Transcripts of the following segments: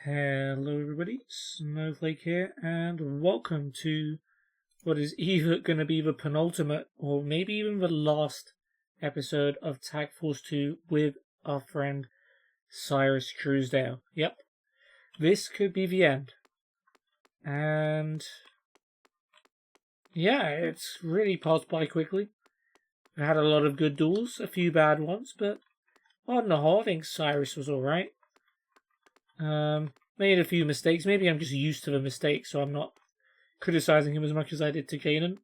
Hello everybody, Snowflake here, and welcome to what is either going to be the penultimate or maybe even the last episode of Tag Force 2 with our friend Syrus Truesdale. Yep, this could be the end. And yeah, it's really passed by quickly. We had a lot of good duels, a few bad ones, but on the whole, I think Syrus was alright. Made a few mistakes. Maybe I'm just used to the mistakes, so I'm not criticizing him as much as I did to Kanan.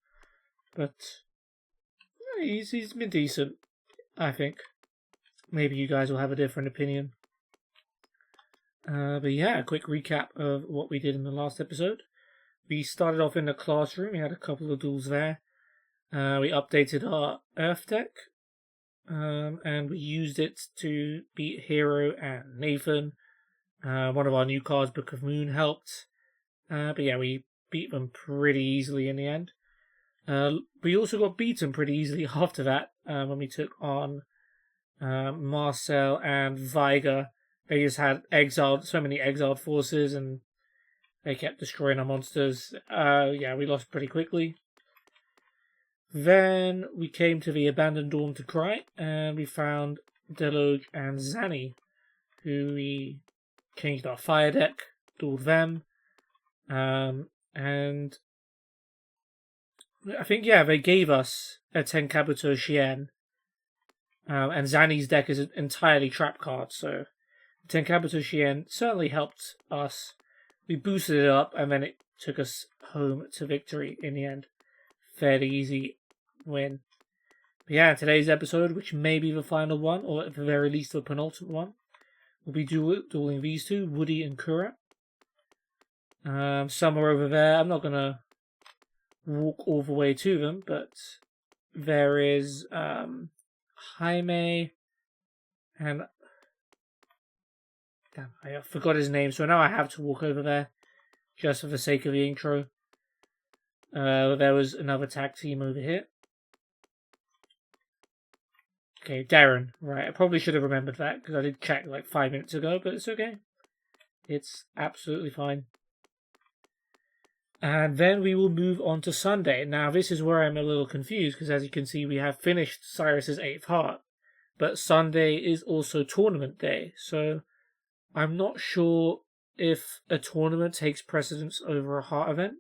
But he's been decent, I think. Maybe you guys will have a different opinion. But yeah, a quick recap of what we did in the last episode. We started off in the classroom. We had a couple of duels there. We updated our Earth deck. And we used it to beat Hero and Nathan. One of our new cards, Book of Moon, helped. But yeah, we beat them pretty easily in the end. We also got beaten pretty easily after that when we took on Marcel and Viger. They just had so many exiled forces, and they kept destroying our monsters. Yeah, we lost pretty quickly. Then we came to the abandoned dorm to Cry, and we found Deloge and Zanny, who we changed our fire deck, dueled them, and I think, yeah, they gave us a Tenkabuto Shien, and Zanny's deck is entirely trap cards, so Tenkabuto Shien certainly helped us. We boosted it up, and then it took us home to victory in the end. Fairly easy win. But yeah, today's episode, which may be the final one, or at the very least the penultimate one, we'll be dueling these two, Woody and Kura. Some are over there. I'm not going to walk all the way to them, but there is Jaime and... Damn, I forgot his name, so now I have to walk over there just for the sake of the intro. There was another tag team over here. Okay, Darren. Right, I probably should have remembered that because I did check like 5 minutes ago, but it's okay. It's absolutely fine. And then we will move on to Sunday. Now, this is where I'm a little confused because, as you can see, we have finished Syrus's 8th heart. But Sunday is also tournament day, so I'm not sure if a tournament takes precedence over a heart event.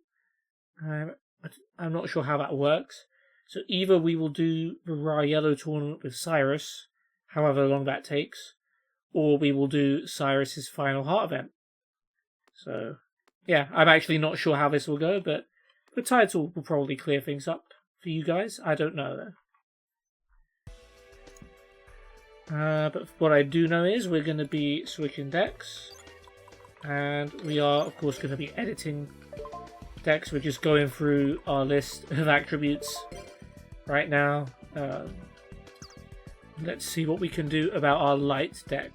I'm not sure how that works. So either we will do the Raw Yellow tournament with Syrus, however long that takes, or we will do Syrus's final heart event. So, yeah, I'm actually not sure how this will go, but the title will probably clear things up for you guys. I don't know, though. But what I do know is we're going to be switching decks, and we are, of course, going to be editing decks. We're just going through our list of attributes right now. Let's see what we can do about our light deck.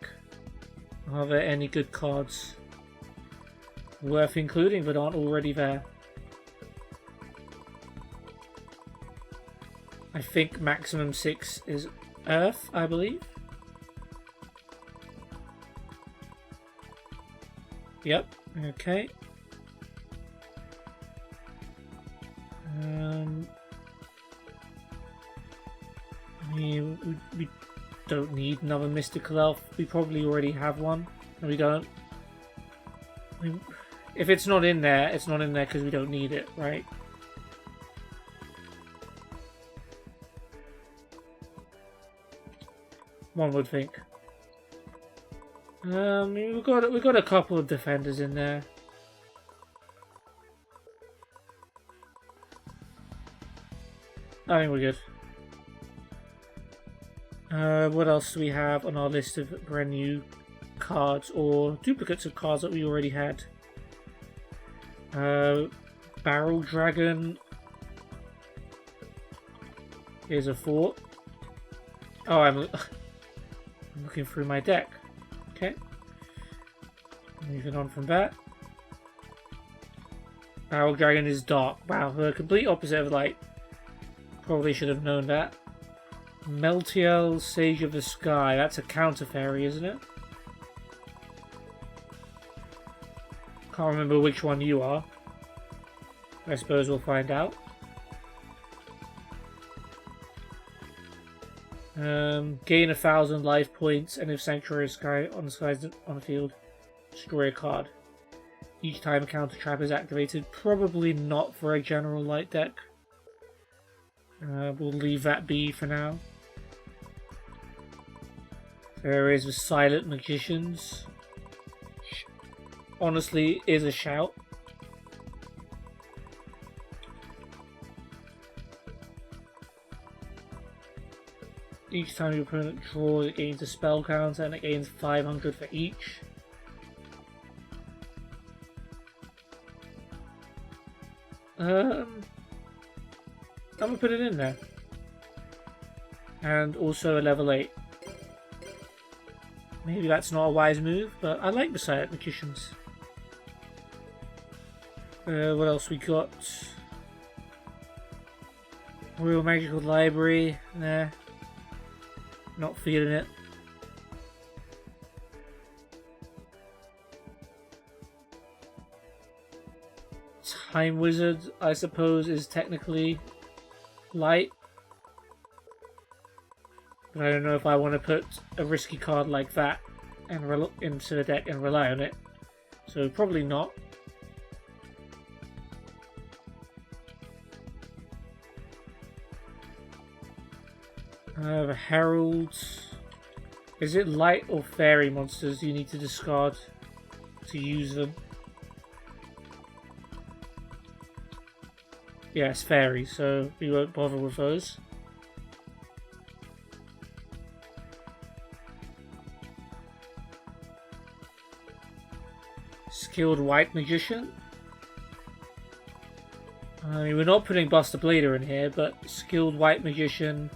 Are there any good cards worth including that aren't already there? I think maximum 6 is Earth, I believe. Yep, okay. We don't need another mystical elf. We probably already have one. No, we don't. If it's not in there, it's not in there because we don't need it, right? One would think. We've got a couple of defenders in there. I think we're good. What else do we have on our list of brand new cards or duplicates of cards that we already had? Barrel Dragon. Here's a fort. Oh, I'm looking through my deck. Okay. Moving on from that. Barrel Dragon is dark. Wow, the complete opposite of light. Probably should have known that. Meltiel, Sage of the Sky. That's a counter fairy, isn't it? Can't remember which one you are. I suppose we'll find out. Gain 1,000 life points, and if Sanctuary Sky on the field, destroy a card. Each time a counter trap is activated. Probably not for a general light deck. We'll leave that be for now. There is the Silent Magicians. Honestly, is a shout. Each time your opponent draws, it gains a spell counter, and it gains 500 for each. I'm gonna put it in there. And also a level 8. Maybe that's not a wise move, but I like the Silent Magicians. What else we got? Royal Magical Library. Nah. Not feeling it. Time Wizard, I suppose, is technically light. But I don't know if I want to put a risky card like that and into the deck and rely on it. So probably not. The Herald. Is it light or fairy monsters you need to discard to use them? Yeah, it's fairy, so we won't bother with those. Skilled White Magician. I mean, we're not putting Buster Blader in here, but Skilled White Magician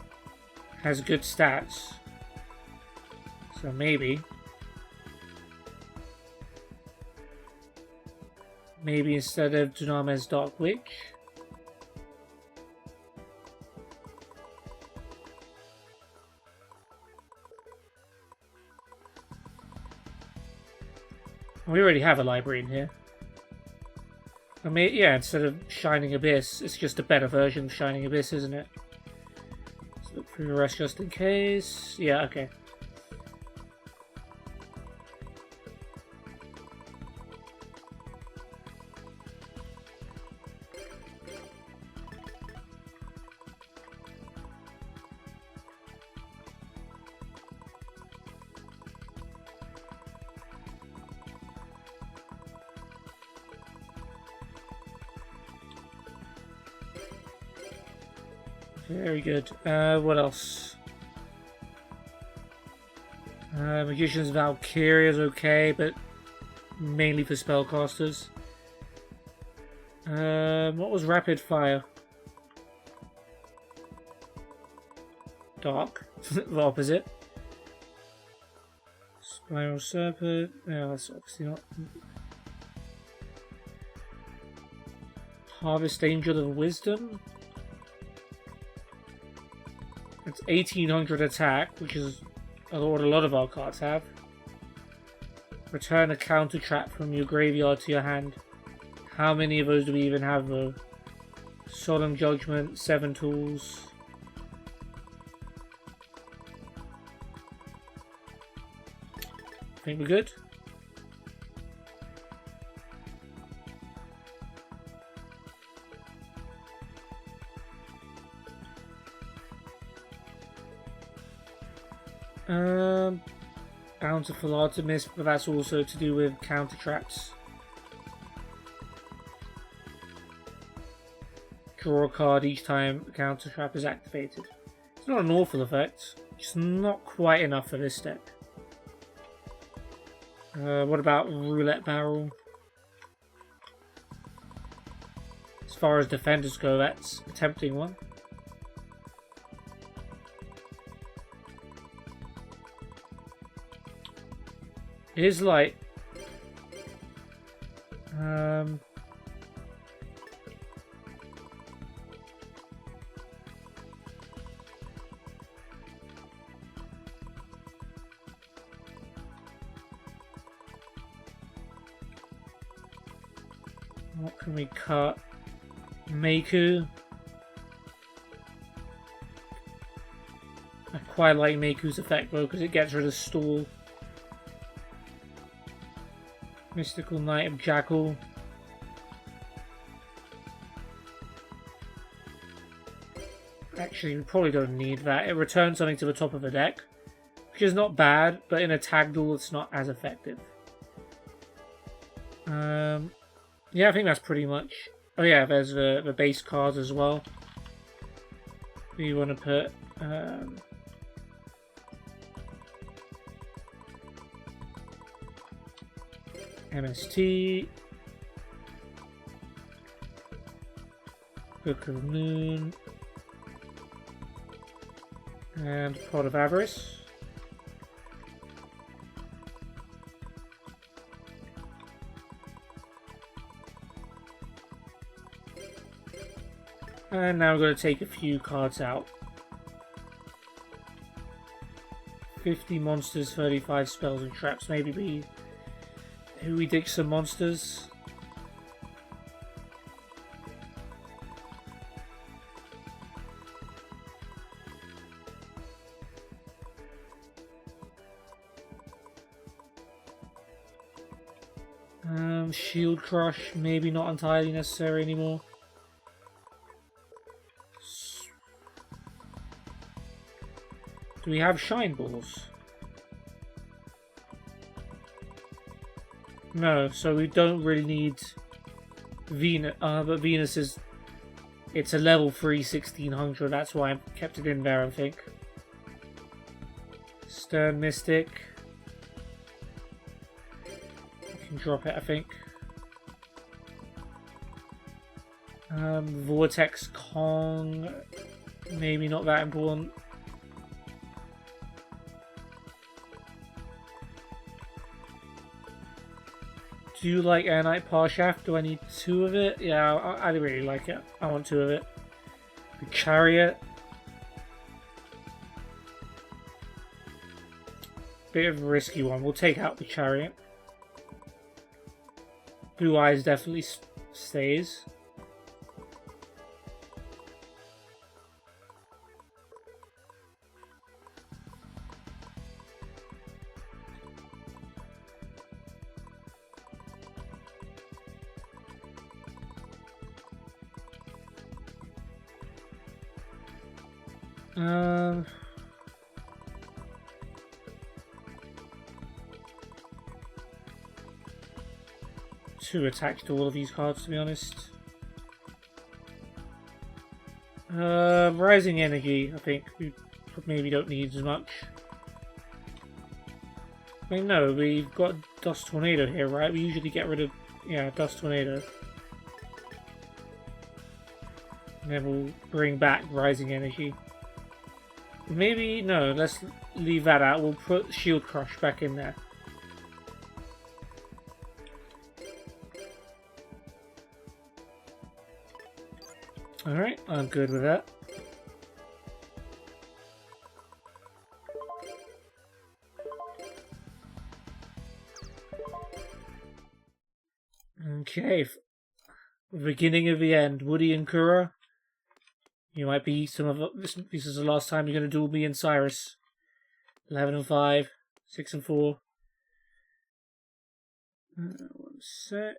has good stats. So maybe. Maybe instead of Duname's Dark Witch. We already have a library in here. I mean, yeah, instead of Shining Abyss, it's just a better version of Shining Abyss, isn't it? Let's look through the rest just in case. Yeah, okay. Very good. What else? Magician's Valkyria is okay, but mainly for spellcasters. What was Rapid Fire? Dark. The opposite. Spiral Serpent. Yeah, that's obviously not. Harvest Angel of Wisdom. It's 1800 attack, which is what a lot of our cards have. Return a counter trap from your graveyard to your hand. How many of those do we even have though? Solemn Judgment, 7 tools. I think we're good. Bountiful Artemis, but that's also to do with counter traps. Draw a card each time a counter trap is activated. It's not an awful effect, just not quite enough for this deck. What about Roulette Barrel? As far as defenders go, that's a tempting one. It is light. What can we cut? Meiku. I quite like Meiku's effect though, because it gets rid of stall. Mystical Knight of Jackal. Actually, we probably don't need that. It returns something to the top of the deck, which is not bad, but in a tag duel it's not as effective. Yeah, I think that's pretty much... Oh yeah, there's the base cards as well. We want to put... MST, Book of Moon, and Pot of Avarice. And now we're going to take a few cards out. 50 monsters, 35 spells and traps. Maybe we dig some monsters. Shield Crush, maybe not entirely necessary anymore. Do we have Shine Balls? No, so we don't really need Venus. But Venus is... It's a level 3 1600, that's why I kept it in there, I think. Stern Mystic. We can drop it, I think. Vortex Kong. Maybe not that important. Do you like Air Knight Parshaft? Do I need 2 of it? Yeah, I really like it. I want 2 of it. The Chariot. Bit of a risky one. We'll take out the Chariot. Blue Eyes definitely stays. Too attached to all of these cards, to be honest. Rising Energy, I think we maybe don't need as much. I mean, no, we've got Dust Tornado here, right? We usually get rid of, yeah, Dust Tornado. And then we'll bring back Rising Energy. Maybe, no, let's leave that out. We'll put Shield Crush back in there. Alright, I'm good with that. Okay, beginning of the end. Woody and Kura. You might be some of this is the last time you're going to duel me and Syrus. 11 and 5, 6 and 4. 1 sec.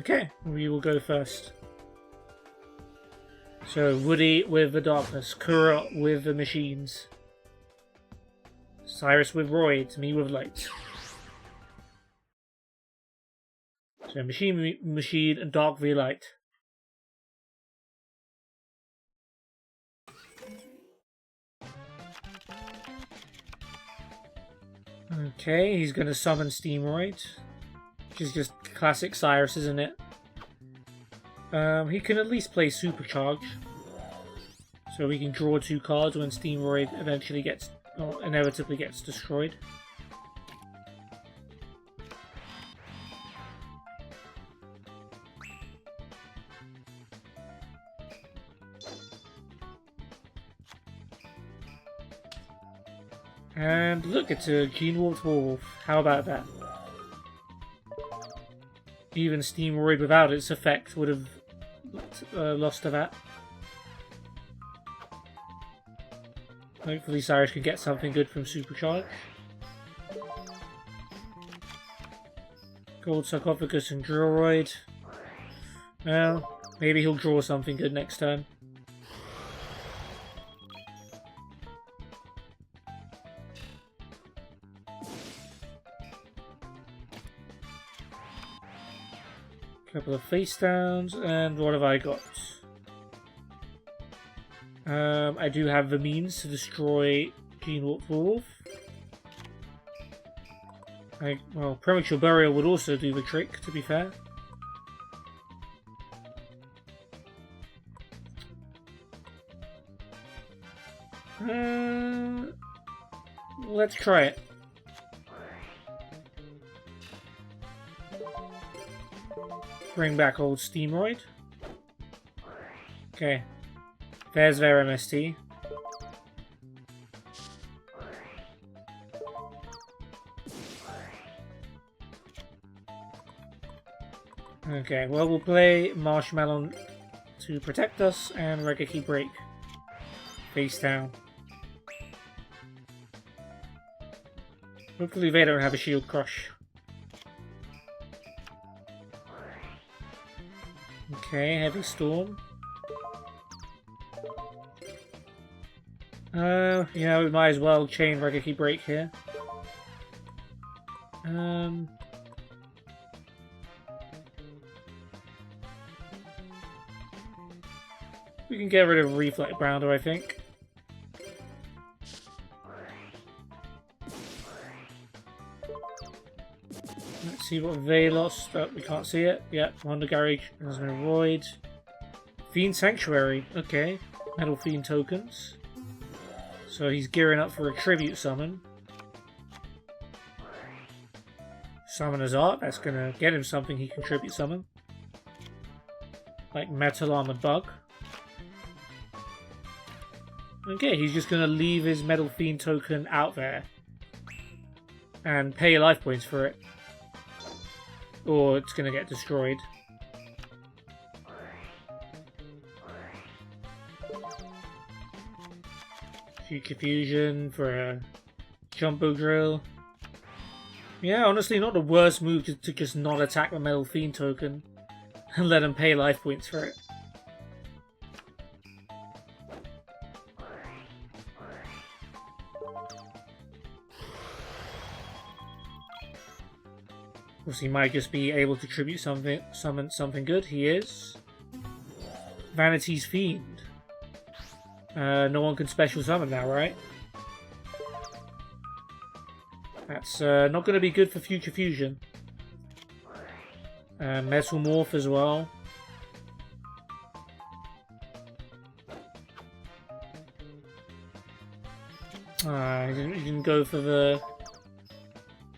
Okay, we will go first. So, Woody with the darkness, Kura with the machines, Syrus with roids, me with light. So, machine, and dark v light. Okay, he's going to summon Steamroid. Which is just classic Syrus, isn't it? He can at least play Supercharge. So we can draw 2 cards when Steamroid eventually gets, or inevitably gets destroyed. And look, it's a Gene Warped Wolf. How about that? Even Steamroid without its effect would have lost to that. Hopefully Syrus can get something good from Supercharge. Gold Sarcophagus and Drillroid. Well, maybe he'll draw something good next turn. Couple of face downs, and what have I got? I do have the means to destroy Gene Warped Wolf. Well, Premature Burial would also do the trick, to be fair. Let's try it. Bring back old Steamroid. Okay. There's their MST. Okay, well, we'll play Marshmallow to protect us and Regaki Break. Face down. Hopefully they don't have a Shield Crush. Okay, Heavy Storm. Yeah, we might as well chain Regaki Break here. We can get rid of Reflect Bounder, I think. Let's see what they lost. Oh, we can't see it. Yep, Wonder Garage. There's no Void. Fiend Sanctuary. Okay. Metal Fiend tokens. So he's gearing up for a Tribute Summon. Summoner's Art. That's going to get him something he can Tribute Summon. Like Metal Armored Bug. Okay, he's just going to leave his Metal Fiend token out there. And pay life points for it. Or it's going to get destroyed. Future Fusion for a Jumbo Drill. Yeah, honestly, not the worst move to just not attack the Metal Fiend token and let him pay life points for it. Of course, he might just be able to tribute summon something good. He is. Vanity's Fiend. No one can special summon now, right? That's not going to be good for Future Fusion. Metal Morph as well. He didn't go for the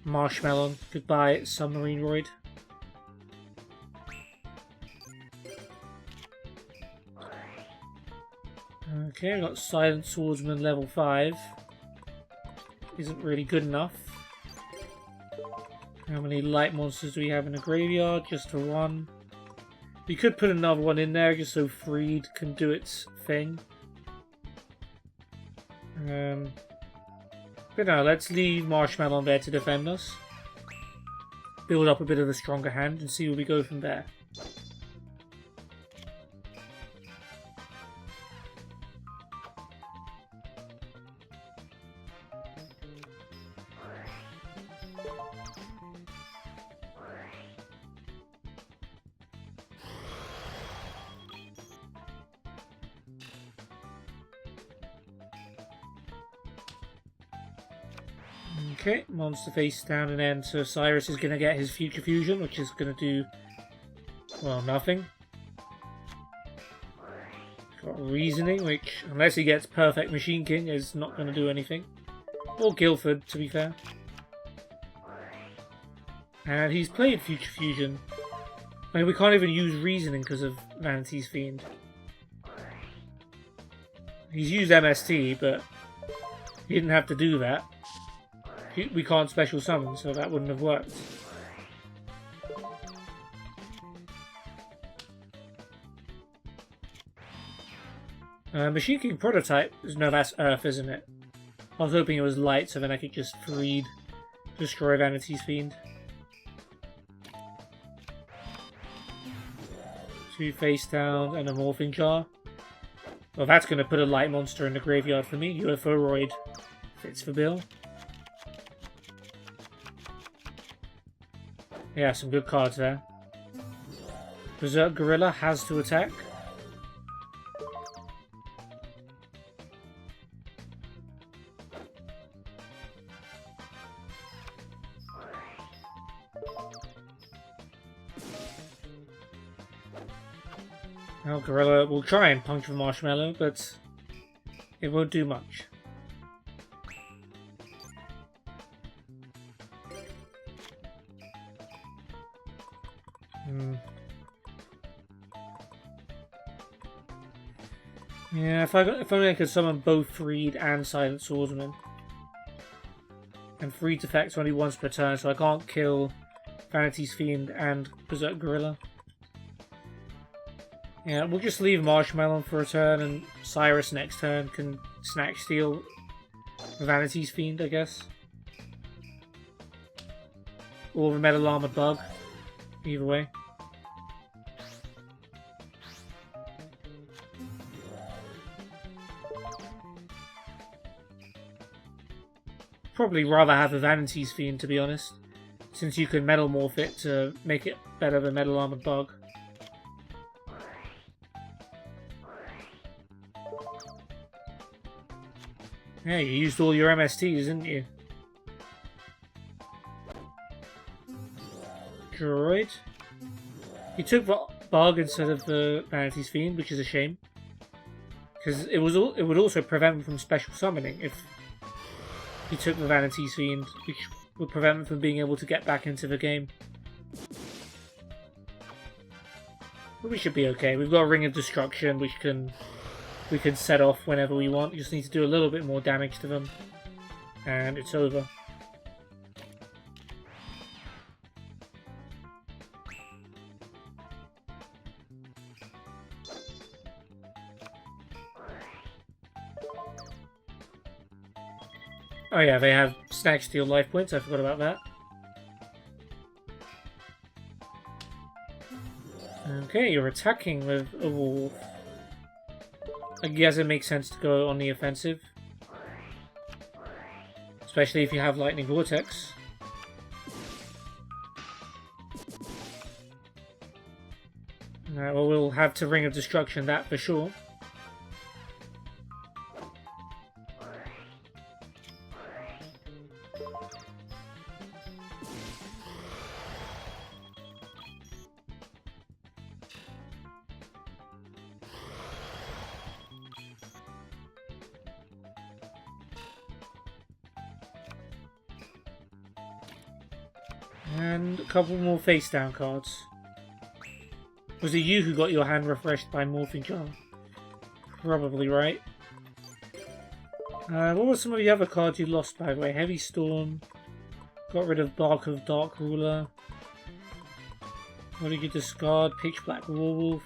Marshmallow. Goodbye, Submarine Roid. Okay, I've got Silent Swordsman level 5. Isn't really good enough. How many light monsters do we have in the graveyard? Just the one. We could put another one in there just so Freed can do its thing. But no, let's leave Marshmallow there to defend us. Build up a bit of a stronger hand and see where we go from there. Okay, monster face down and end. So Syrus is going to get his Future Fusion, which is going to do, well, nothing. Got reasoning, which, unless he gets perfect Machine King, is not going to do anything. Or Guildford, to be fair. And he's played Future Fusion. I mean, we can't even use reasoning because of Vanity's Fiend. He's used MST, but he didn't have to do that. We can't special summon, so that wouldn't have worked. Machine King Prototype, no, that's Earth, isn't it? I was hoping it was Light, so then I could just freed destroy Vanity's Fiend. 2 face down and a Morphing Jar. Well, that's going to put a light monster in the graveyard for me. UFO-roid fits for Bill. Yeah, some good cards there. Berserk Gorilla has to attack. Now Gorilla will try and puncture Marshmallow, but it won't do much. Yeah, if only I could summon both Freed and Silent Swordsman. And Freed's effects only once per turn, so I can't kill Vanity's Fiend and Berserk Gorilla. Yeah, we'll just leave Marshmallow for a turn, and Syrus next turn can Snatch Steal Vanity's Fiend, I guess. Or the Metal Armored Bug. Either way. Probably rather have a Vanity's Fiend, to be honest, since you can Metal Morph it to make it better than Metal Armored Bug. Yeah, you used all your MSTs, didn't you? Droid. You took the Bug instead of the Vanity's Fiend, which is a shame. Because it would also prevent them from special summoning if you took the Vanity's Fiend, which would prevent them from being able to get back into the game. But we should be okay. We've got a Ring of Destruction, which we can set off whenever we want. You just need to do a little bit more damage to them, and it's over. Oh yeah, they have Snatch Steal life points, I forgot about that. Okay, you're attacking with a wolf. I guess it makes sense to go on the offensive. Especially if you have Lightning Vortex. Well, we'll have to Ring of Destruction that for sure. And a couple more face down cards. Was it you who got your hand refreshed by Morphing Jar? Probably right. What were some of the other cards you lost, by the way? Heavy Storm. Got rid of Bark of Dark Ruler. What did you discard? Pitch Black Werewolf.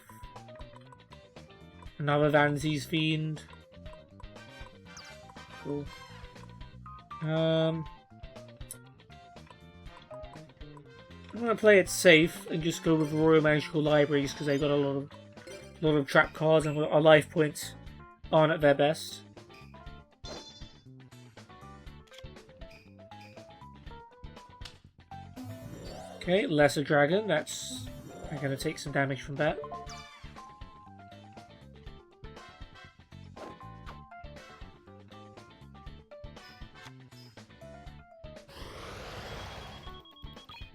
Another Vanity's Fiend. Cool. I'm gonna play it safe and just go with Royal Magical Libraries because they've got a lot of trap cards and our life points aren't at their best. Okay, Lesser Dragon. I'm gonna take some damage from that.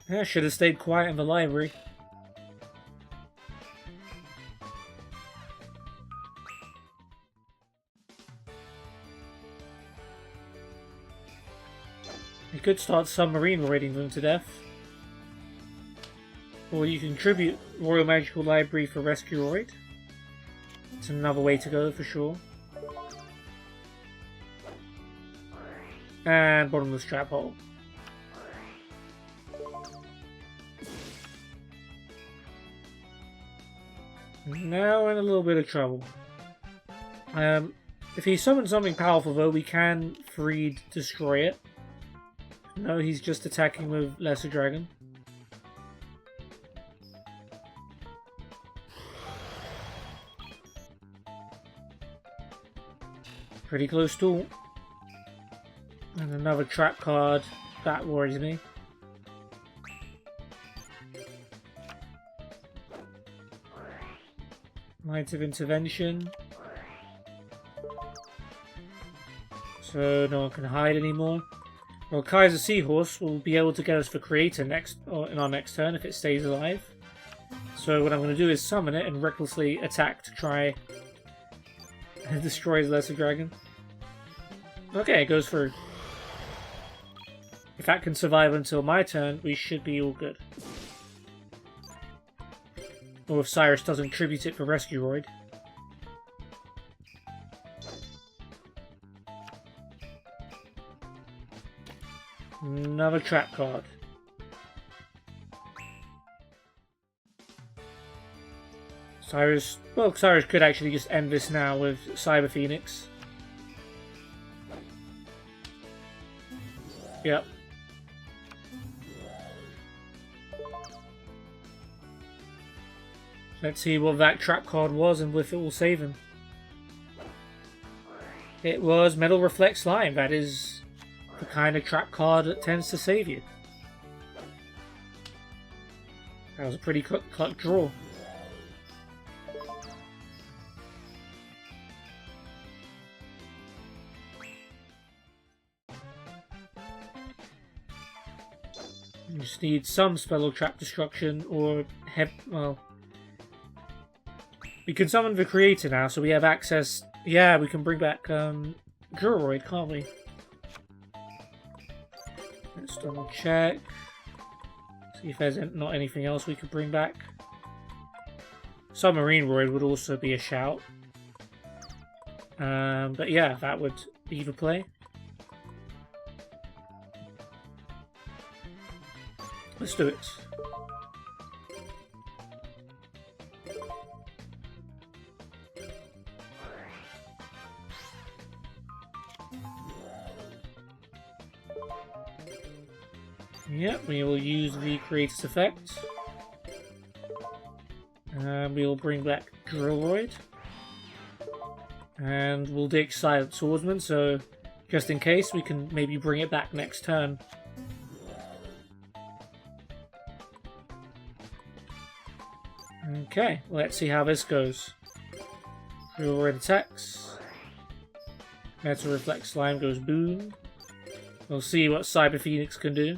Yeah, should have stayed quiet in the library. You could start submarine raiding them to death. Or you can contribute Royal Magical Library for Rescueroid. It's another way to go for sure. And bottomless trap hole. Now we're in a little bit of trouble. If he summons something powerful though, we can freed destroy it. No, he's just attacking with Lesser Dragon. Pretty close to. And another trap card. That worries me. Light of Intervention. So no one can hide anymore. Well, Kaiser Seahorse will be able to get us for Creator in our next turn if it stays alive. So what I'm going to do is summon it and recklessly attack to try and destroy his Lesser Dragon. Okay, it goes through. If that can survive until my turn, we should be all good. Or if Syrus doesn't tribute it for Rescueroid. Another trap card. Syrus could actually just end this now with Cyber Phoenix. Yep. Let's see what that trap card was and if it will save him. It was Metal Reflect Slime. That is the kind of trap card that tends to save you. That was a pretty cut draw. You just need some spell or trap destruction or well. We can summon the Creator now, so we have access. Yeah, we can bring back Juroid, can't we? Let's double check. See if there's not anything else we could bring back. Submarine Roid would also be a shout. But yeah, that would either play. Let's do it. Yep, we will use the Creator's Effect. And we'll bring back Drillroid. And we'll dig Silent Swordsman, so just in case, we can maybe bring it back next turn. Okay, let's see how this goes. Drillroid attacks. Metal Reflect Slime goes boom. We'll see what Cyber Phoenix can do.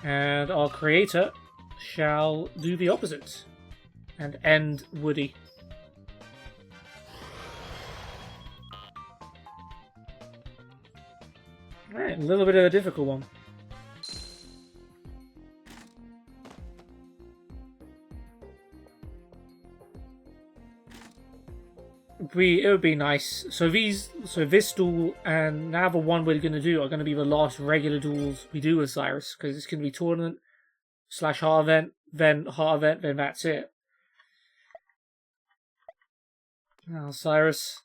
And our Creator shall do the opposite and end Woody. Alright, a little bit of a difficult one. It would be nice. So this duel and now the one we're going to do are going to be the last regular duels we do with Syrus, because it's going to be tournament / heart event, then that's it. Now Syrus,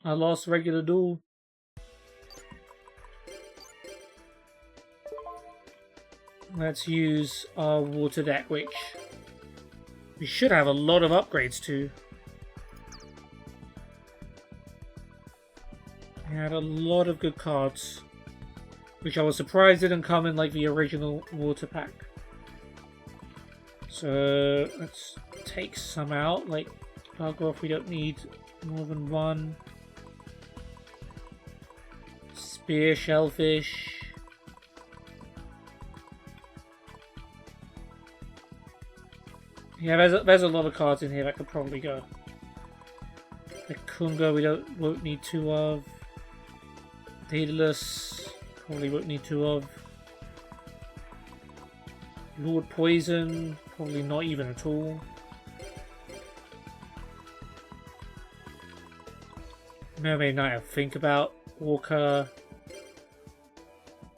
our last regular duel. Let's use our water deck, which we should have a lot of upgrades to. We had a lot of good cards, which I was surprised didn't come in like the original water pack. So let's take some out, like Gargoth, we don't need more than one. Spear Shellfish. Yeah, there's a lot of cards in here that could probably go. The Kunga we won't need two of. Daedalus probably won't need two of. Lord Poison, probably not even at all. Mermaid Knight, I think about. Walker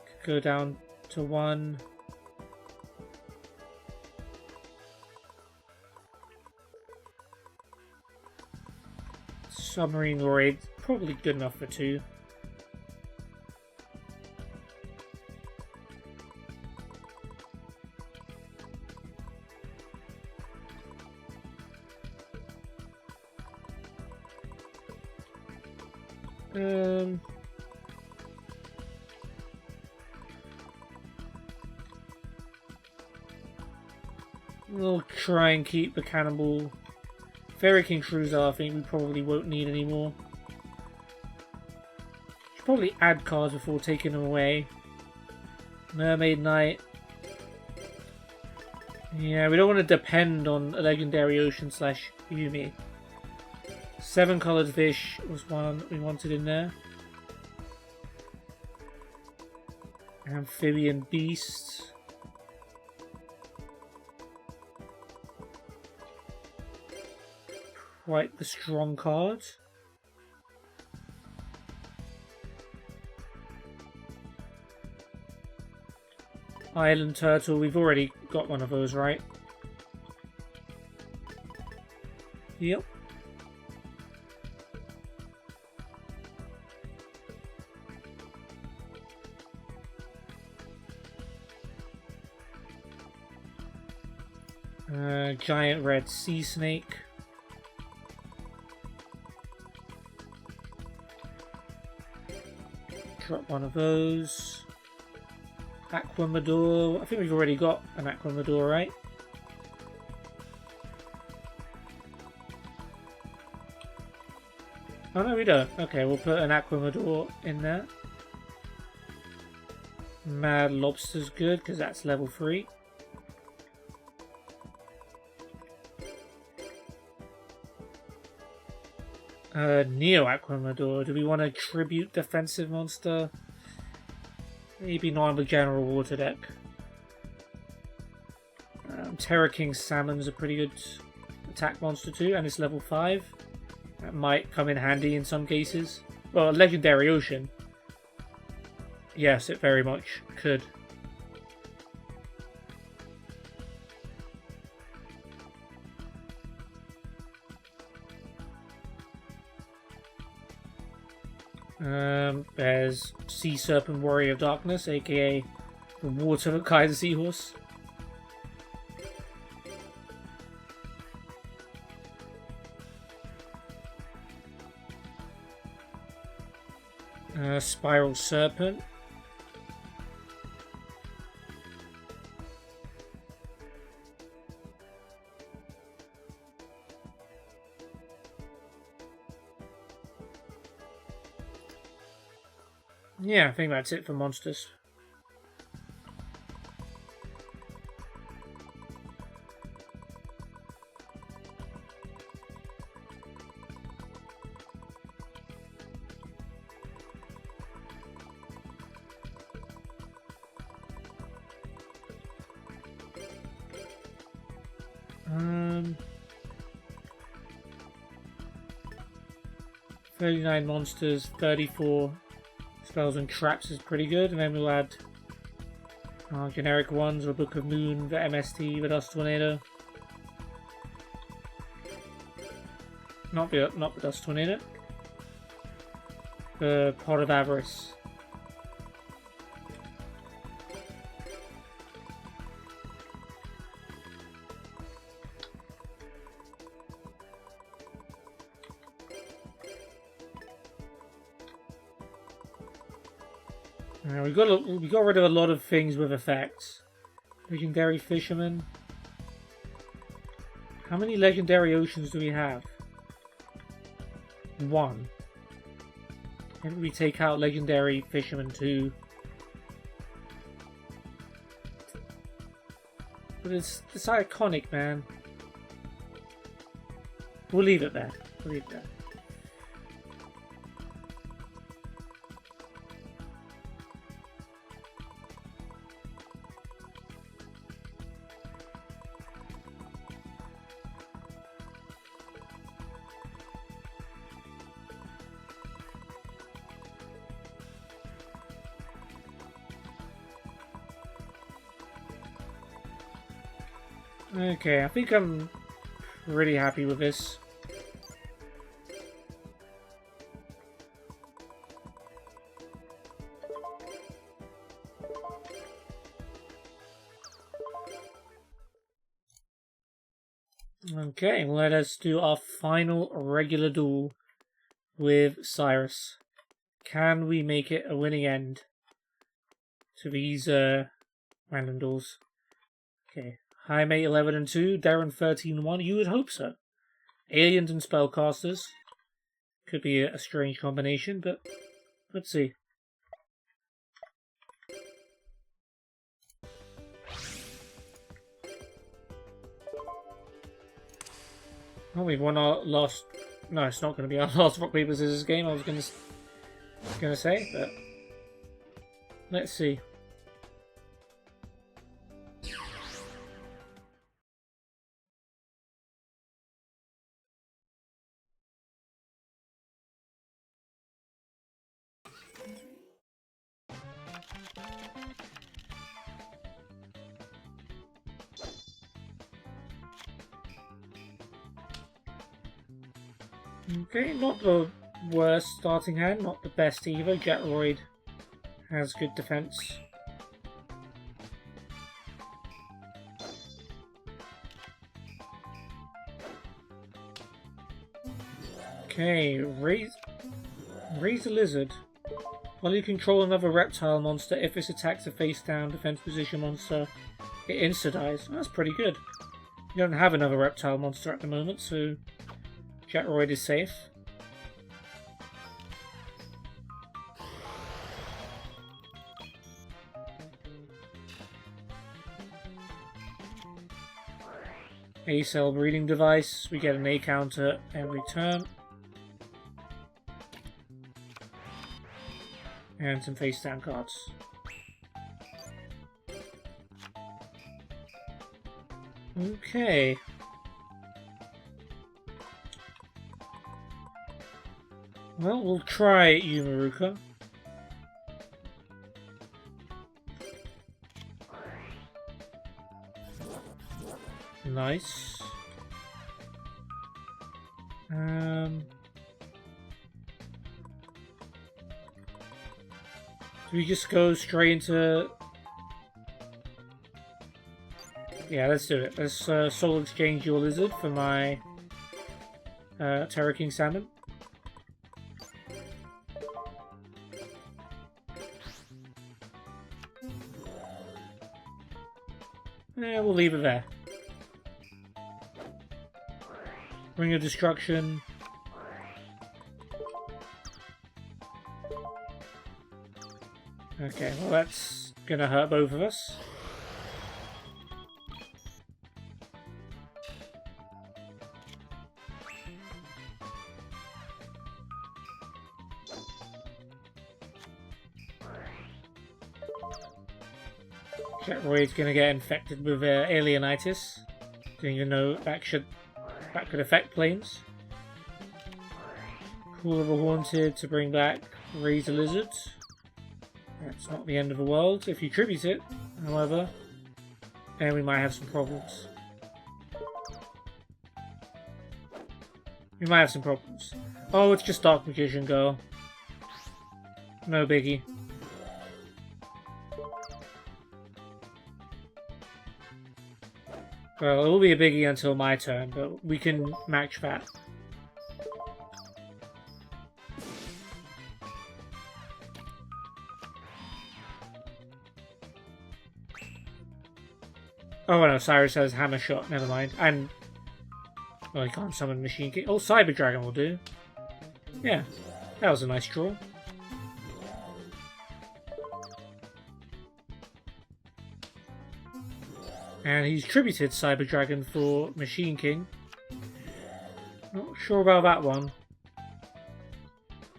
could go down to 1. Submarine Raid, probably good enough for 2. We'll try and keep the Cannonball. Fairy King Cruiser, I think we probably won't need anymore. Should probably add cards before taking them away. Mermaid Knight. Yeah, we don't want to depend on a Legendary Ocean / Yumi. 7 Colored Fish was one we wanted in there. Amphibian Beast. Quite the strong card. Island Turtle, we've already got one of those, right? Yep. Giant Red Sea Snake. Drop one of those. Aquamador. I think we've already got an Aquamador, right? Oh no, we don't. Okay, we'll put an Aquamador in there. Mad Lobster's good because that's level 3. Neo Aquamador. Do we want a tribute defensive monster? Maybe not on the general water deck. Terra King Salmon's a pretty good attack monster too, and it's level 5. That might come in handy in some cases. Well, Legendary Ocean. Yes, it very much could. There's Sea Serpent Warrior of Darkness, aka the Water Kaiser Seahorse. Spiral Serpent. Yeah, I think that's it for monsters. Um, 39 monsters, 34 spells and traps is pretty good, and then we'll add generic ones, the Book of Moon, the MST, the Dust Tornado. Not the Dust Tornado. The Pot of Avarice. We got rid of a lot of things with effects. Legendary Fisherman. How many Legendary Oceans do we have? 1. Maybe we take out Legendary Fisherman 2. But it's iconic, man. We'll leave it there. We'll leave it there. Okay, I think I'm pretty happy with this. Okay, let us do our final regular duel with Syrus. Can we make it a winning end to these random duels? Okay, Hi mate 11 and 2, Darren 13 and 1. You would hope so. Aliens and spellcasters could be a strange combination, but let's see. Oh, we've won our last. No, it's not going to be our last rock paper scissors game. I was going to say, but let's see. Okay, not the worst starting hand, not the best either. Jetroid has good defense. Okay, raise the lizard. While you control another reptile monster, if this attacks a face-down defense position monster, it insta-dies. That's pretty good. You don't have another reptile monster at the moment, so Jetroid is safe. A-cell breeding device. We get an A counter every turn. And some face down cards. Okay. Well, we'll try you, Maruka. Nice. Do we just go straight into... Yeah, let's do it. Let's soul exchange your lizard for my Terra King Salmon. Yeah, we'll leave it there. Ring of Destruction. Okay, well that's gonna hurt both of us. Jetroid's gonna get infected with alienitis. Didn't even know that could affect planes. Call of the Haunted to bring back Razor Lizard. That's not the end of the world if you tribute it, however, then we might have some problems. We might have some problems. Oh, it's just Dark Magician Girl. No biggie. Well, it will be a biggie until my turn, but we can match that. Oh no, Syrus has Hammer Shot, never mind. And... well, he can't summon Machine King. Oh, Cyber Dragon will do. Yeah, that was a nice draw. And he's tributed Cyber Dragon for Machine King. Not sure about that one.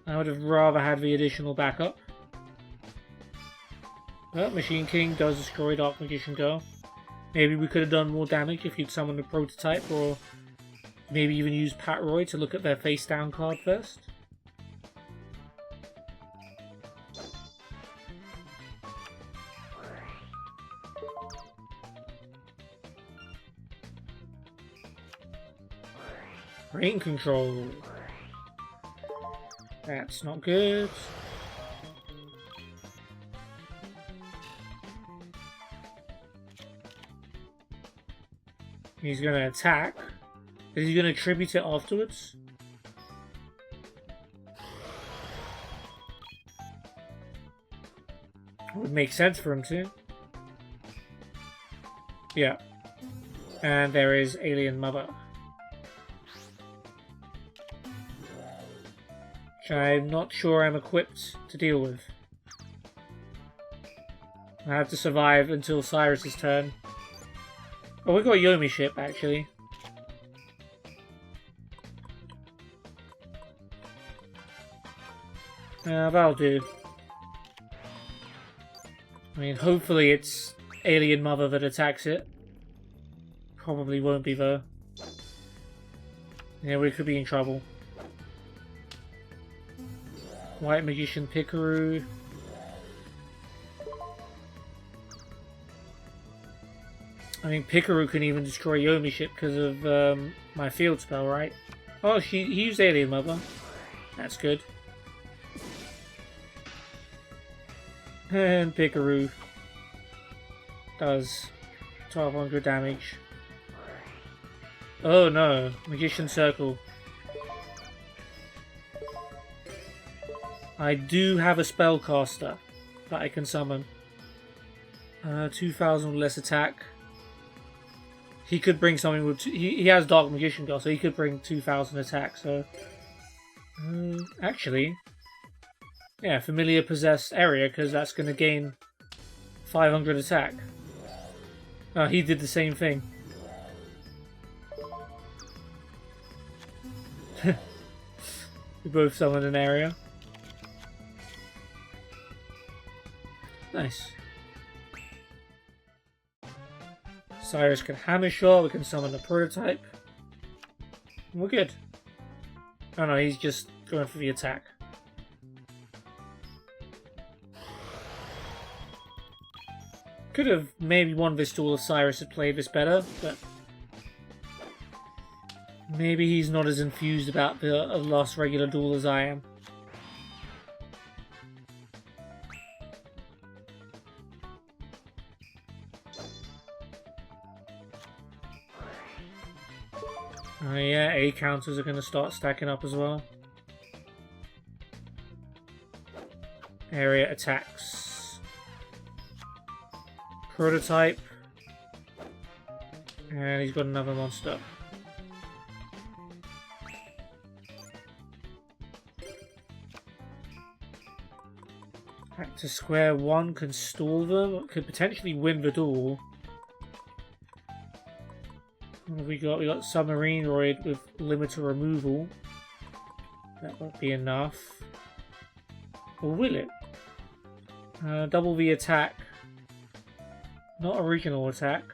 I would have rather had the additional backup. Well, Machine King does destroy Dark Magician Girl. Maybe we could have done more damage if you'd summoned a prototype, or maybe even used Patroid to look at their face down card first. Rain control. That's not good. He's gonna attack. Is he gonna tribute it afterwards? Would make sense for him to. Yeah. And there is Alien Mother. Which I'm not sure I'm equipped to deal with. I have to survive until Syrus' turn. Oh, we got a Yomi ship, actually. That'll do. I mean, hopefully it's Alien Mother that attacks it. Probably won't be, though. Yeah, we could be in trouble. White Magician Pikaru. I mean, Pikaru can even destroy Yomi ship because of my field spell, right? Oh, he used Alien Mother. That's good. And Pikaru does 1200 damage. Oh no, Magician Circle. I do have a spellcaster that I can summon. 2000 less attack. He could bring something with... He has Dark Magician Girl, so he could bring 2000 attack, so... actually... Yeah, Familiar Possessed Area, because that's going to gain 500 attack. Oh, he did the same thing. We both summoned an area. Nice. Syrus can hammer shot, we can summon a prototype. We're good. Oh no, he's just going for the attack. Could have maybe won this duel if Syrus had played this better, but maybe he's not as enthused about the last regular duel as I am. Oh yeah, A counters are going to start stacking up as well. Area attacks. Prototype. And he's got another monster. Back to square one, can stall them, could potentially win the duel. What have we got? We got Submarine Roid with limiter removal. That won't be enough. Or will it? Double the attack. Not original attack.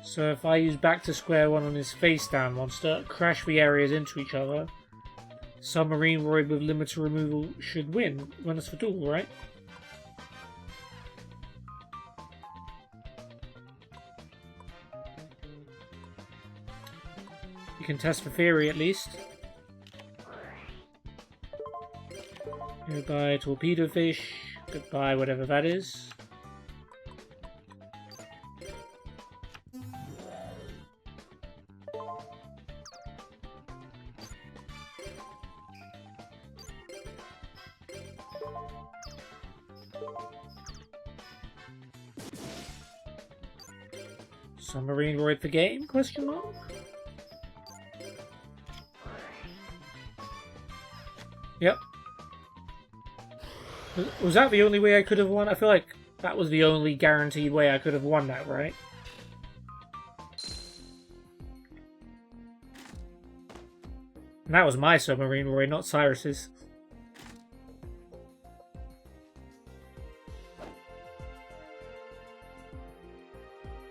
So if I use back to square one on his face down monster, crash the areas into each other, Submarine Roid with limiter removal should win when it's for duel, right? You can test for theory at least. Goodbye Torpedo Fish. Goodbye whatever that is. Submarine Roid the game? Question mark? Yep. Was that the only way I could have won? I feel like that was the only guaranteed way I could have won that, right? And that was my Submarine Roid, not Syrus's.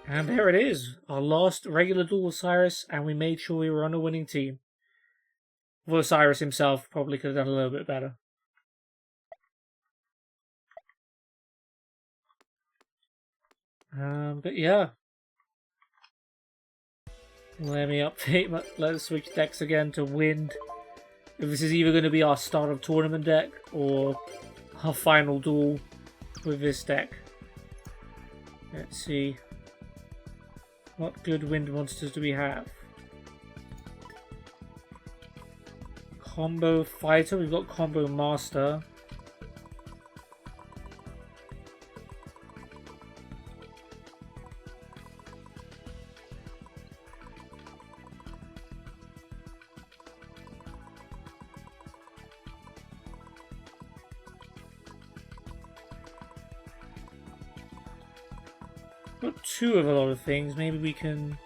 And there it is, our last regular duel with Syrus, and we made sure we were on a winning team. Although Syrus himself probably could have done a little bit better. But yeah. Let me update. Let's switch decks again to wind. If this is either going to be our start of tournament deck or our final duel with this deck. Let's see. What good wind monsters do we have? Combo Fighter. We've got Combo Master. Got two of a lot of things. Maybe we can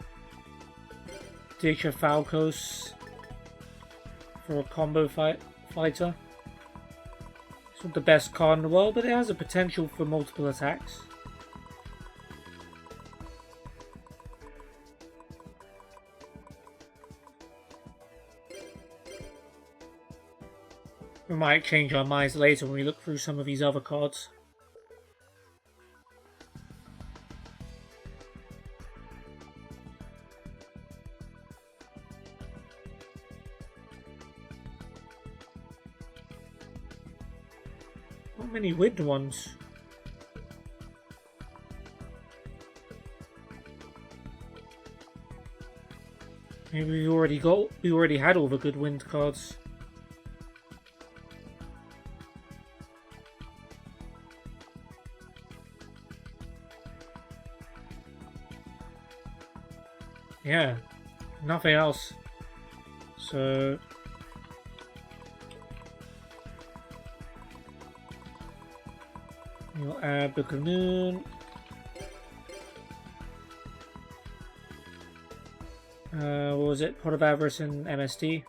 ditch a Falcos for a combo fighter. It's not the best card in the world, but it has a potential for multiple attacks. We might change our minds later when we look through some of these other cards. Not many wind ones. Maybe we already had all the good wind cards. Yeah, nothing else. So we'll add the Canoon. What was it? Pot of Avarice and MSD.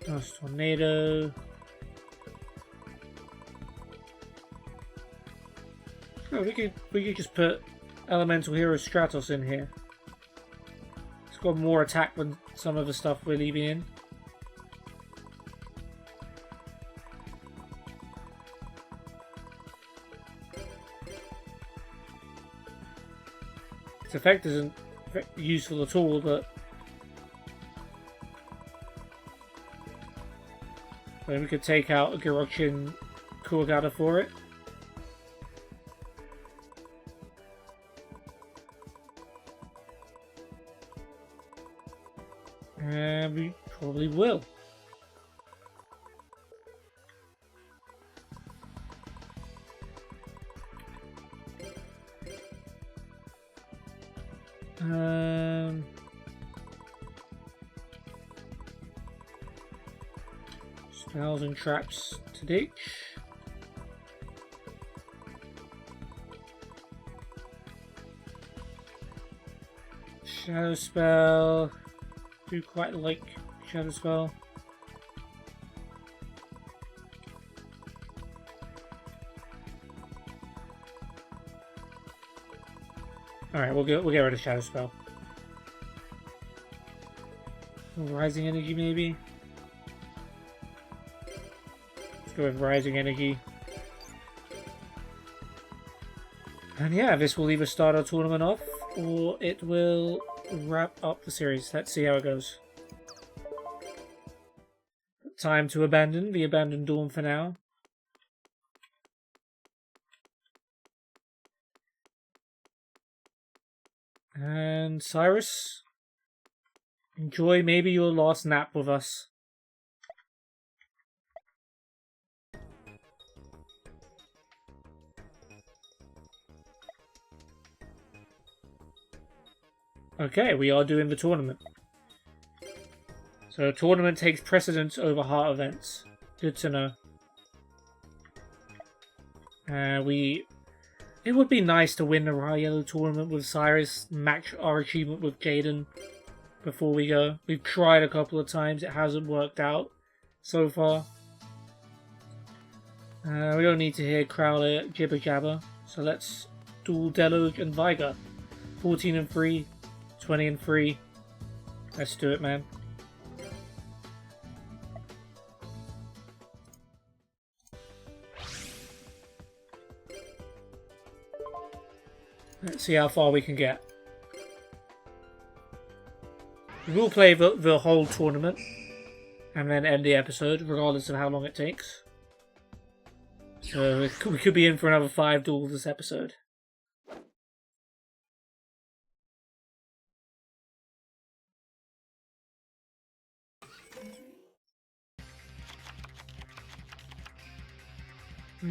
Dust Tornado. Oh, we could just put Elemental Hero Stratos in here. It's got more attack than some of the stuff we're leaving in. Its effect isn't useful at all, but then we could take out a Girochin Kuragata for it. And we probably will. Spells and traps to ditch. Shadow Spell. Do quite like Shadow Spell. Alright, we'll get rid of Shadow Spell. Rising Energy maybe? Let's go with Rising Energy. And yeah, this will either start our tournament off or it will wrap up the series. Let's see how it goes. Time to abandon the Abandoned Dawn for now. And Syrus, enjoy maybe your last nap with us. Okay, we are doing the tournament. So tournament takes precedence over heart events. Good to know. It would be nice to win the Rye Yellow tournament with Syrus, match our achievement with Jaden before we go. We've tried a couple of times, it hasn't worked out so far. We don't need to hear Crowler jibber jabber, so let's duel Deluge and Viger. 14 and 3, 20 and 3. Let's do it, man. Let's see how far we can get. We will play the whole tournament and then end the episode, regardless of how long it takes. So we could be in for another 5 duels this episode.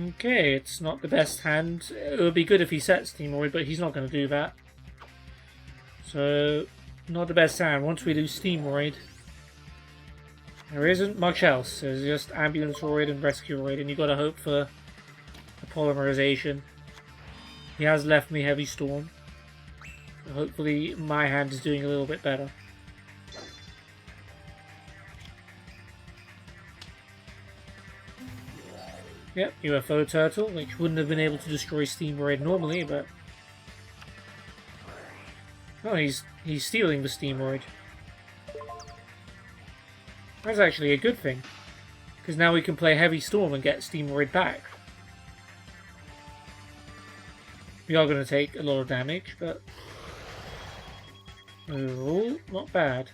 Okay, it's not the best hand. It would be good if he sets Steamoid, but he's not going to do that. So, not the best hand. Once we lose Steamoid, there isn't much else. There's just Ambulanceuroid and Rescueroid, and you've got to hope for a polymerization. He has left me Heavy Storm. So hopefully my hand is doing a little bit better. Yep, UFO Turtle, which wouldn't have been able to destroy Steamoid normally, but... Oh, he's stealing the Steamoid. That's actually a good thing, because now we can play Heavy Storm and get Steamoid back. We are going to take a lot of damage, but... overall, not bad.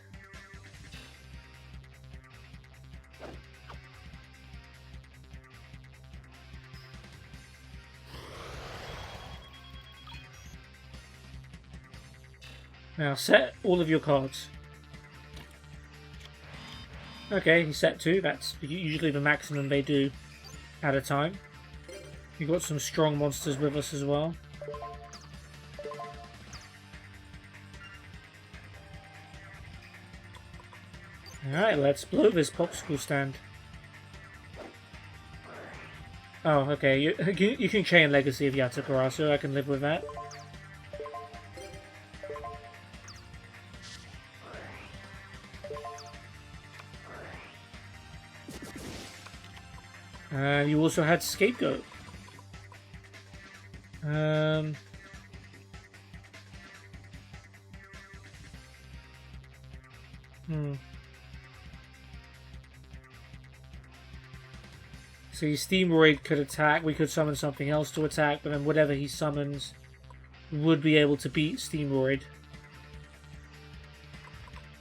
Now set all of your cards. Okay, he set 2. That's usually the maximum they do at a time. We've got some strong monsters with us as well. Alright, let's blow this popsicle stand. Oh, okay. You can chain Legacy of Yatagarasu. I can live with that. You also had Scapegoat. See, Steamoid could attack, we could summon something else to attack, but then whatever he summons would be able to beat Steamoid.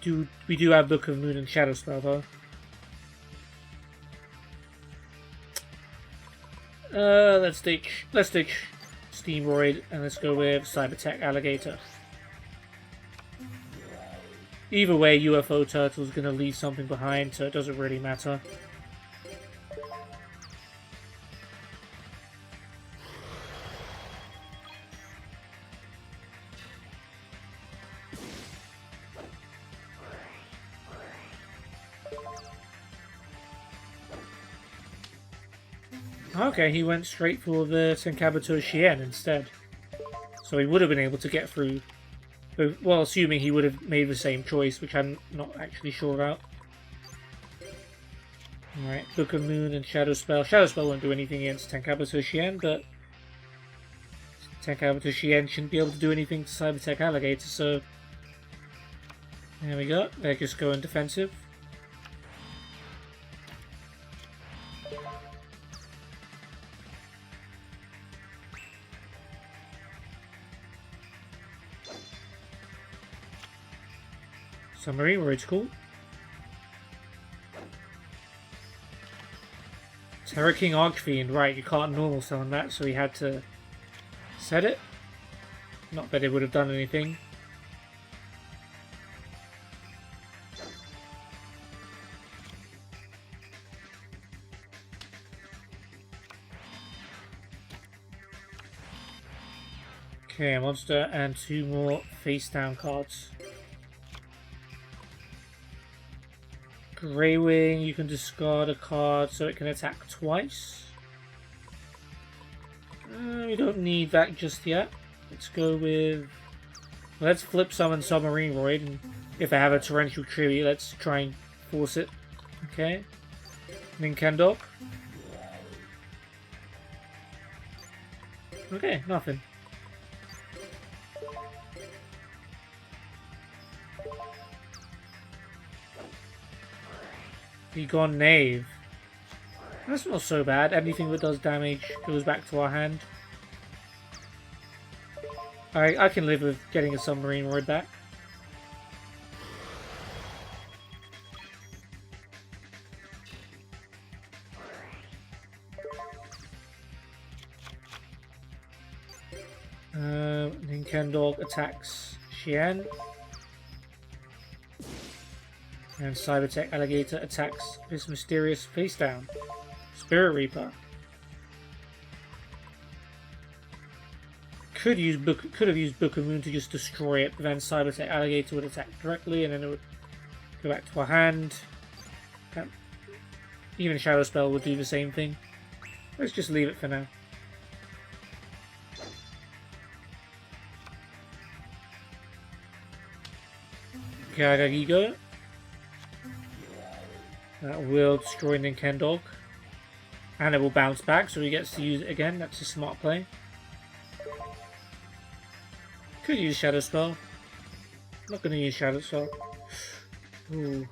We do have Book of Moon and Shadow Spell though. Let's ditch Steamoid and let's go with Cybertech Alligator. Either way, UFO Turtle's going to leave something behind, so it doesn't really matter. Okay, he went straight for the Tenkabuto Shien instead. So he would have been able to get through. Well, assuming he would have made the same choice, which I'm not actually sure about. Alright, Book of Moon and Shadow Spell. Shadow Spell won't do anything against Tenkabuto Shien, but Tenkabuto Shien shouldn't be able to do anything to Cybertech Alligator, so there we go. They're just going defensive. Submarine Road's cool. Terra King Archfiend, right, you can't normal summon that, so he had to set it. Not that it would have done anything. Okay, a monster and 2 more face down cards. Grey Wing, you can discard a card so it can attack twice. We don't need that just yet. Let's go with... Let's flip summon Submarine Roid, and if I have a Torrential Tribute, let's try and force it. Okay. Ninkendok. Okay, nothing. Be gone, knave. That's not so bad. Anything that does damage goes back to our hand. I can live with getting a submarine rod back. Ninkendog attacks Xian. And Cybertech Alligator attacks this mysterious face down. Spirit Reaper. Could have used Book of Moon to just destroy it, but then Cybertech Alligator would attack directly and then it would go back to our hand. Even Shadow Spell would do the same thing. Let's just leave it for now. Gagagigo. That will destroy Ninkendog. And it will bounce back, so he gets to use it again. That's a smart play. Could use Shadow Spell. I'm not going to use Shadow Spell. Ooh.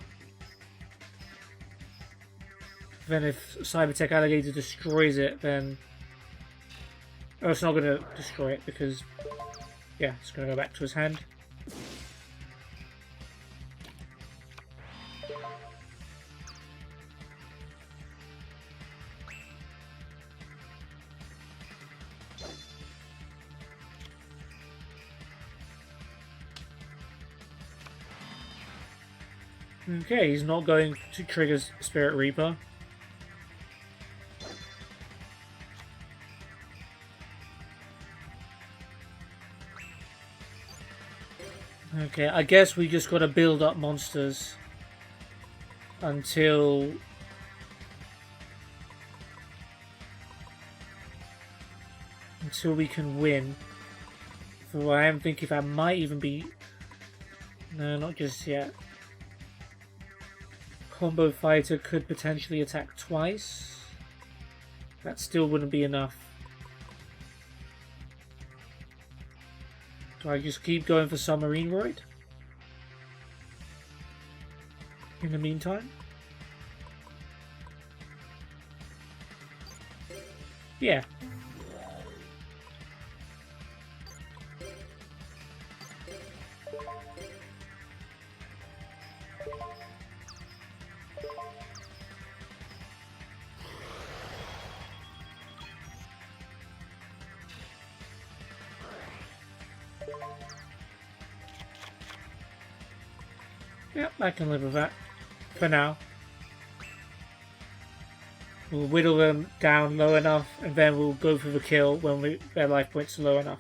Then if Cybertech Alligator destroys it, then... Oh, it's not going to destroy it because... Yeah, it's going to go back to his hand. Okay, he's not going to trigger Spirit Reaper. Okay, I guess we just gotta build up monsters until we can win. So I am thinking that might even be... No, not just yet. Combo Fighter could potentially attack twice. That still wouldn't be enough. Do I just keep going for Submarine Roid? In the meantime? Yeah. Yep, I can live with that. For now. We'll whittle them down low enough, and then we'll go for the kill when their life points are low enough.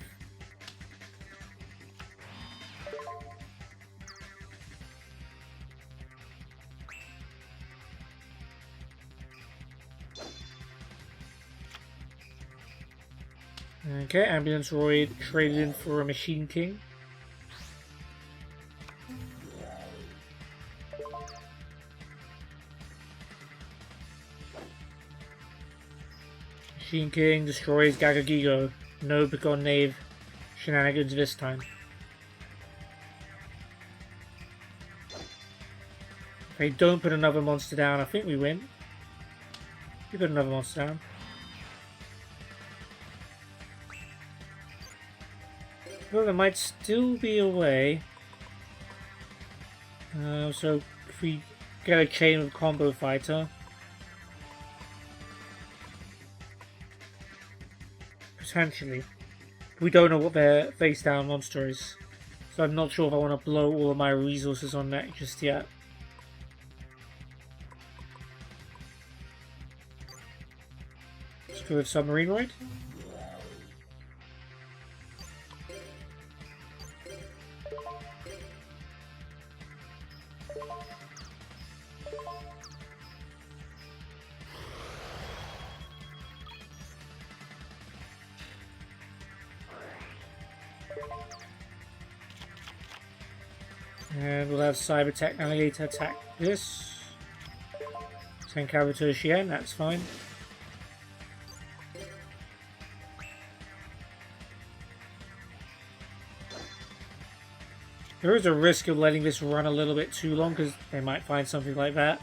Okay, Ambulance Roid traded in for a Machine King. Machine King destroys Gagagigo. No Begone Knave shenanigans this time. If they don't put another monster down, I think we win. We put another monster down. Well, there might still be a way. So if we get a chain with Combo Fighter. Potentially. We don't know what their face down monster is. So I'm not sure if I want to blow all of my resources on that just yet. Let's go with Submarine Roid. And we'll have Cybertech Alligator attack this. Tenkabuto Shien, that's fine. There is a risk of letting this run a little bit too long because they might find something like that.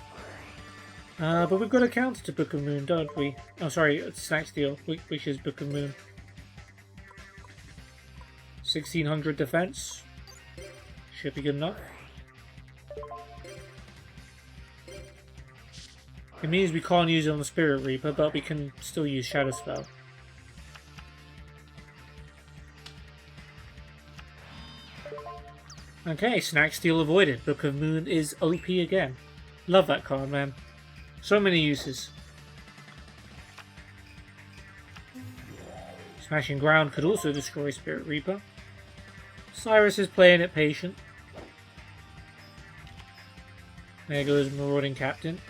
But we've got a counter to Book of Moon, don't we? Oh, sorry, it's Snack Steel, which is Book of Moon. 1600 defense. Should be good enough. It means we can't use it on the Spirit Reaper, but we can still use Shadow Spell. Okay, Snack Steel avoided. Book of Moon is OP again. Love that card, man. So many uses. Smashing Ground could also destroy Spirit Reaper. Syrus is playing it patient. There goes Marauding Captain.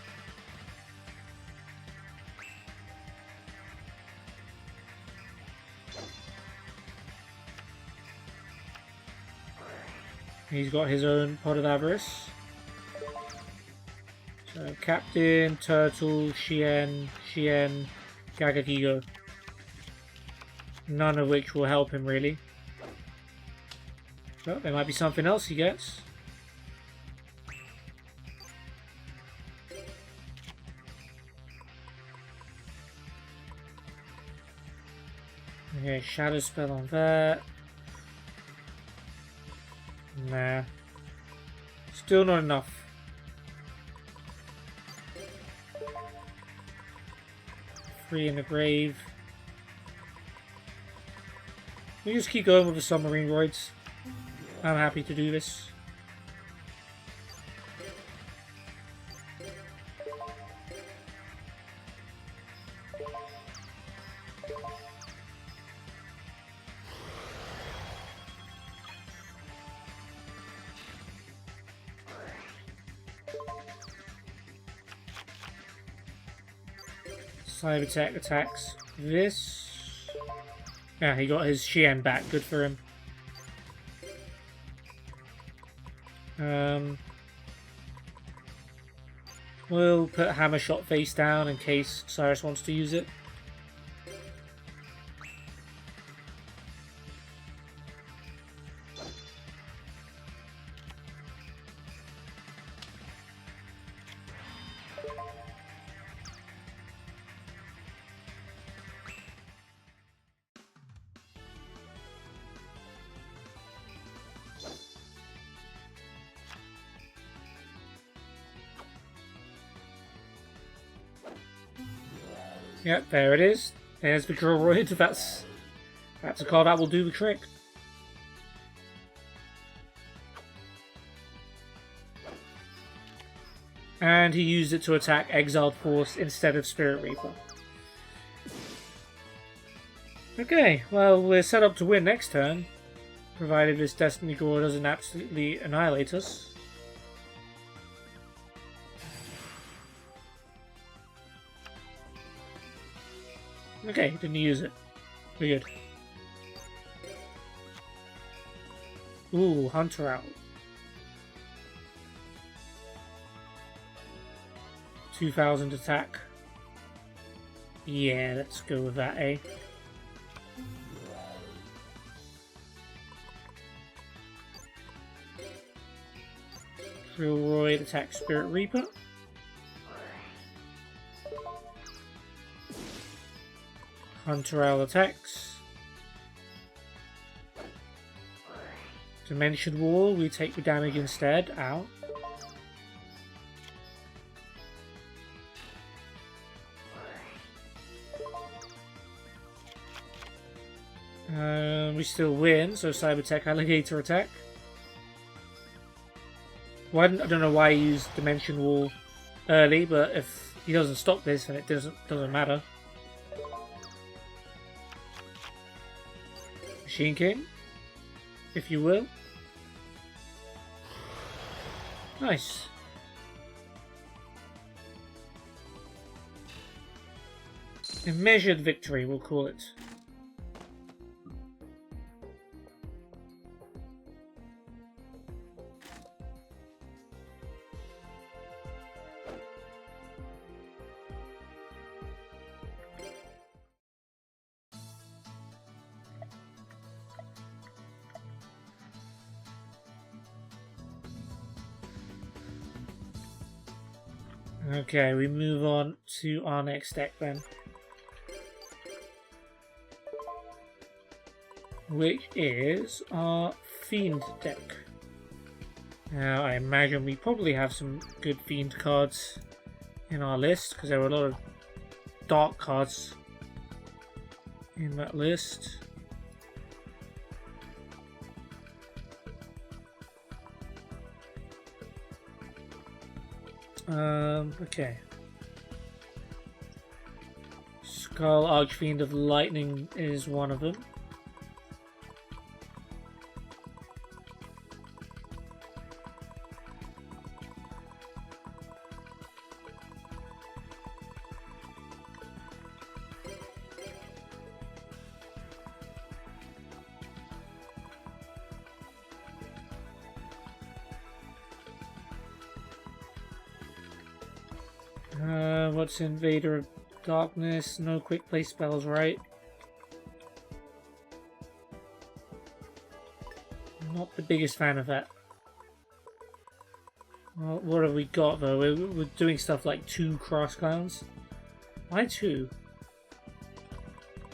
He's got his own Pot of Avarice. So Captain, Turtle, Shien, Gagagigo. None of which will help him really. But there might be something else he gets. Okay, Shadow Spell on that. Nah. Still not enough. Three in the grave. We just keep going with the submarine roids. I'm happy to do this. Cyber Tech attacks this. Yeah, he got his Shien back. Good for him. We'll put Hammer Shot face down in case Syrus wants to use it. Yep, there it is. There's the Droid. That's a card that will do the trick. And he used it to attack Exiled Force instead of Spirit Reaper. Okay, well, we're set up to win next turn, provided this Destiny Drawer doesn't absolutely annihilate us. Okay, didn't use it. We're good. Ooh, Hunter out. 2000 attack. Yeah, let's go with that, eh? Drillroid attack Spirit Reaper. Hunter Owl attacks. Dimension Wall, we take the damage instead. Ow. We still win, so Cybertech Alligator attack. Well, I don't know why he used Dimension Wall early, but if he doesn't stop this, then it doesn't matter. Machine King, if you will. Nice. A measured victory, we'll call it. Okay, we move on to our next deck then. Which is our Fiend deck. Now, I imagine we probably have some good Fiend cards in our list, because there were a lot of dark cards in that list. Okay. Skull Archfiend of Lightning is one of them. What's Invader of Darkness? No quick play spells, right? Not the biggest fan of that. Well, what have we got though? We're doing stuff like 2 Cross Clowns. Why 2?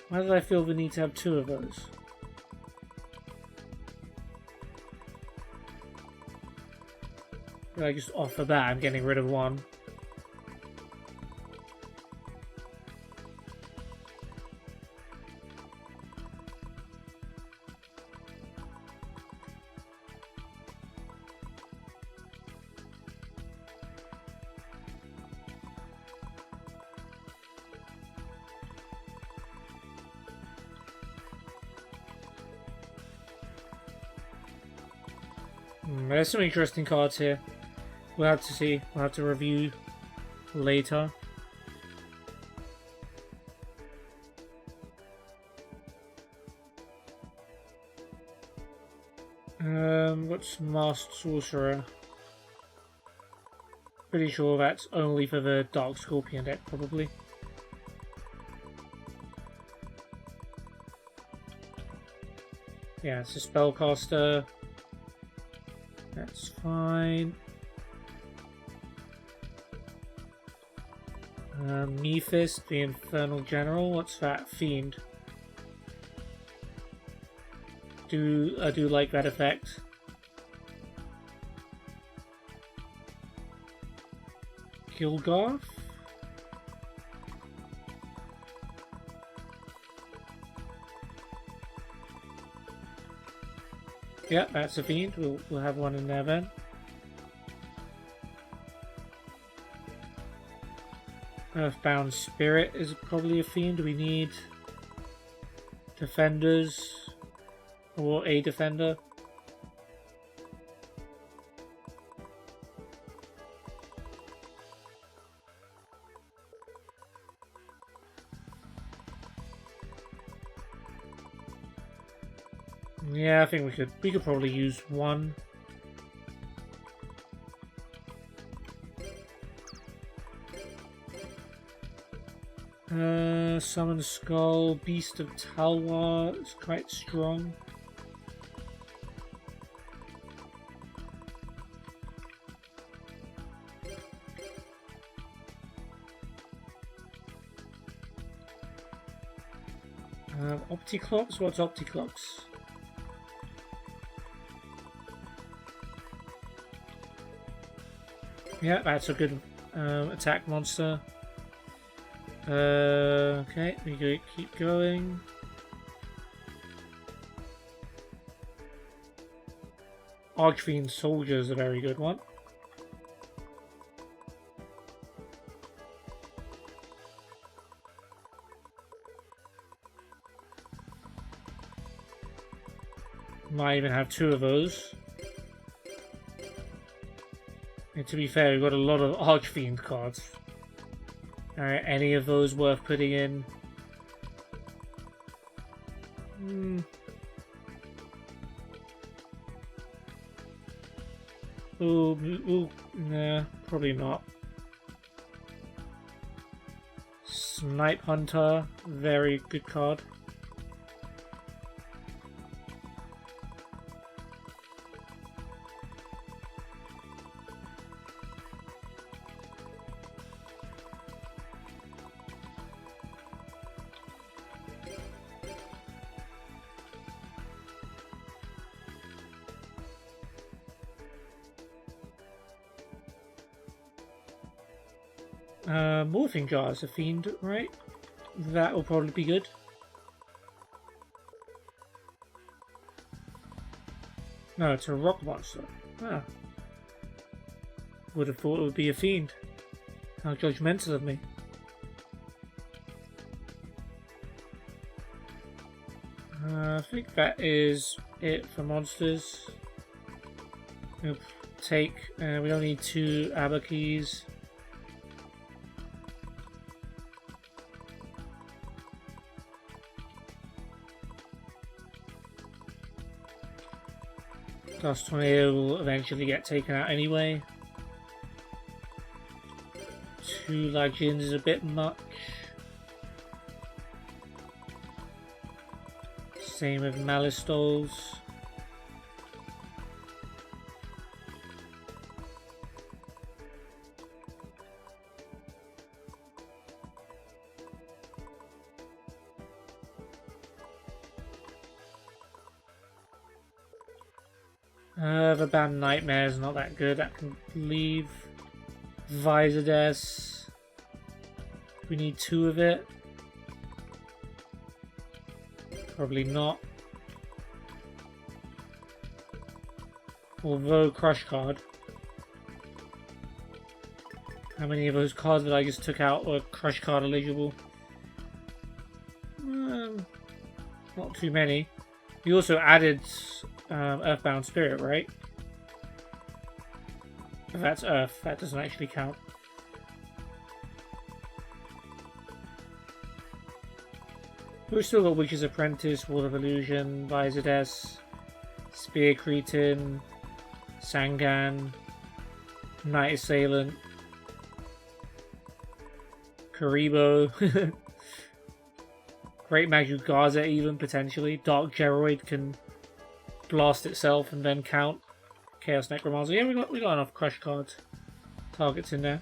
Why did I feel the need to have 2 of those? Like just off the bat, I'm getting rid of 1. There's some interesting cards here. We'll have to see. We'll have to review later. What's Masked Sorcerer? Pretty sure that's only for the Dark Scorpion deck, probably. Yeah, it's a spellcaster. That's fine. Mephist, the Infernal General. What's that? Fiend. I do like that effect. Gilgarth? Yeah, that's a Fiend. We'll have one in there then. Earthbound Spirit is probably a Fiend. We need defenders or a defender. Yeah, I think we could probably use 1. Summon Skull, Beast of Talwar is quite strong. Opticlops? What's Opticlops? Yeah, that's a good attack monster. Okay, we go keep going. Archfiend Soldier is a very good one. Might even have 2 of those. And to be fair, we've got a lot of Archfiend cards. Are any of those worth putting in? Ooh, nah, probably not. Snipe Hunter, very good card. Morphing jars, a fiend, right? That will probably be good. No, it's a rock monster. Ah. Would have thought it would be a fiend. How judgmental of me. I think that is it for monsters. We'll take. We don't need 2 ABBA keys. Dust Tornado will eventually get taken out anyway. 2 Legends is a bit much. Same with Malistols. The band Nightmare's not that good. That can leave. Visades. We need 2 of it. Probably not. Although Crush card. How many of those cards that I just took out were Crush card eligible? Not too many. We also added Earthbound Spirit, right? If that's Earth, that doesn't actually count. We've still got Witch's Apprentice, Wall of Illusion, Visades, Spear Cretin, Sangan, Night Assailant, Karibo, Great Magic Gaza even, potentially. Dark Geroid can blast itself and then count. Chaos Necromancer. Yeah, we got enough Crush cards. Targets in there.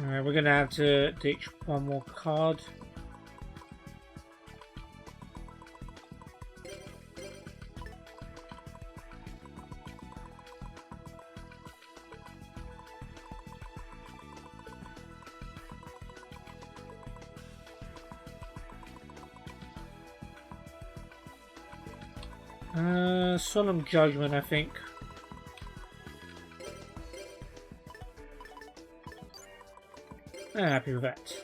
Alright, we're gonna have to ditch 1 more card. Solemn Judgment, I think. I'm happy with that.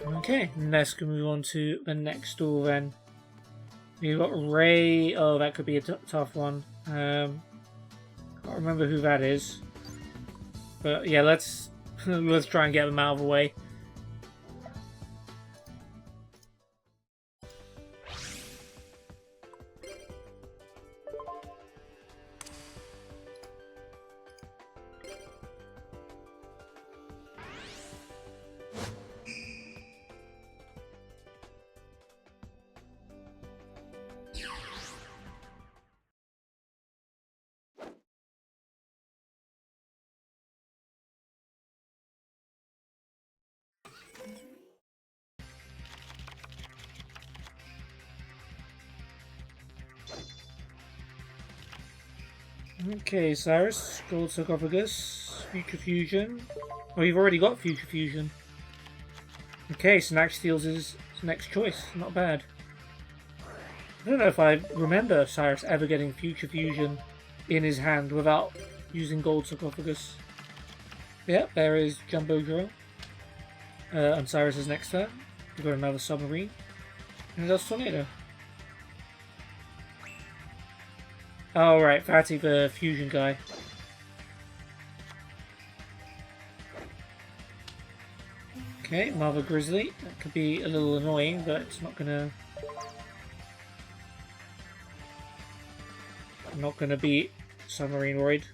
Okay, let's move on to the next door then. We've got Ray. Oh, that could be a tough one. Can't remember who that is. But yeah, let's let's try and get them out of the way. Okay, Syrus, Gold Sarcophagus, Future Fusion. Oh, you've already got Future Fusion. Okay, Snatch Steals his next choice. Not bad. I don't know if I remember Syrus ever getting Future Fusion in his hand without using Gold Sarcophagus. Yep, there is Jumbo Drill. On Cyrus's next turn, we've got another Submarine. And that's Tornado. Oh, right, Fatty, the fusion guy. Okay, Mother Grizzly. That could be a little annoying, but it's not gonna Not gonna beat Submarine Roid.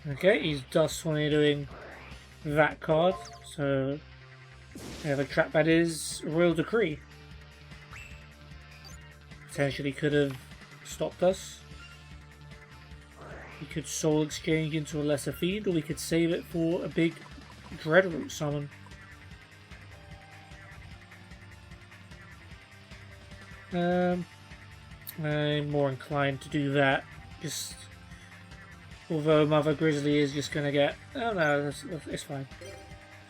Okay, he's just tornadoing that card, so whatever trap that is, Royal Decree. Potentially could have stopped us. We could Soul Exchange into a lesser fiend, or we could save it for a big Dreadroot summon. I'm more inclined to do that. Just although Mother Grizzly is just gonna get... Oh no, it's fine.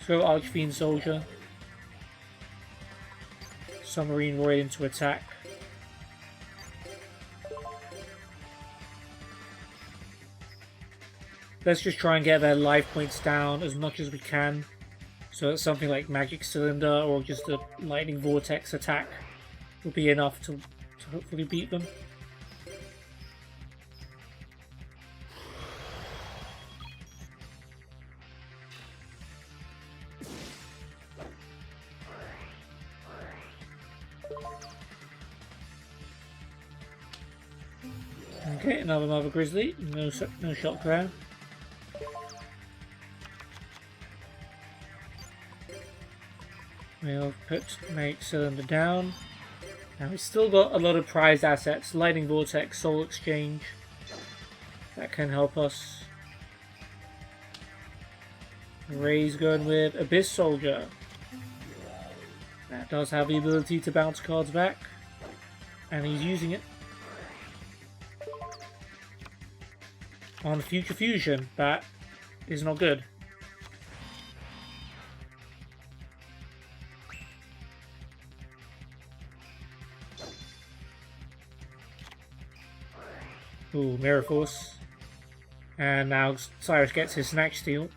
Throw Archfiend Soldier. Submarine Roid into attack. Let's just try and get their life points down as much as we can. So that something like Magic Cylinder or just a Lightning Vortex attack will be enough to hopefully beat them. Okay, another Mother Grizzly. No shock there. We'll put Magic Cylinder down. Now we've still got a lot of prized assets. Lightning Vortex, Soul Exchange. That can help us. Ray's going with Abyss Soldier. That does have the ability to bounce cards back. And he's using it. On Future Fusion, that is not good. Ooh, Mirror Force. And now Syrus gets his Snatch Steal.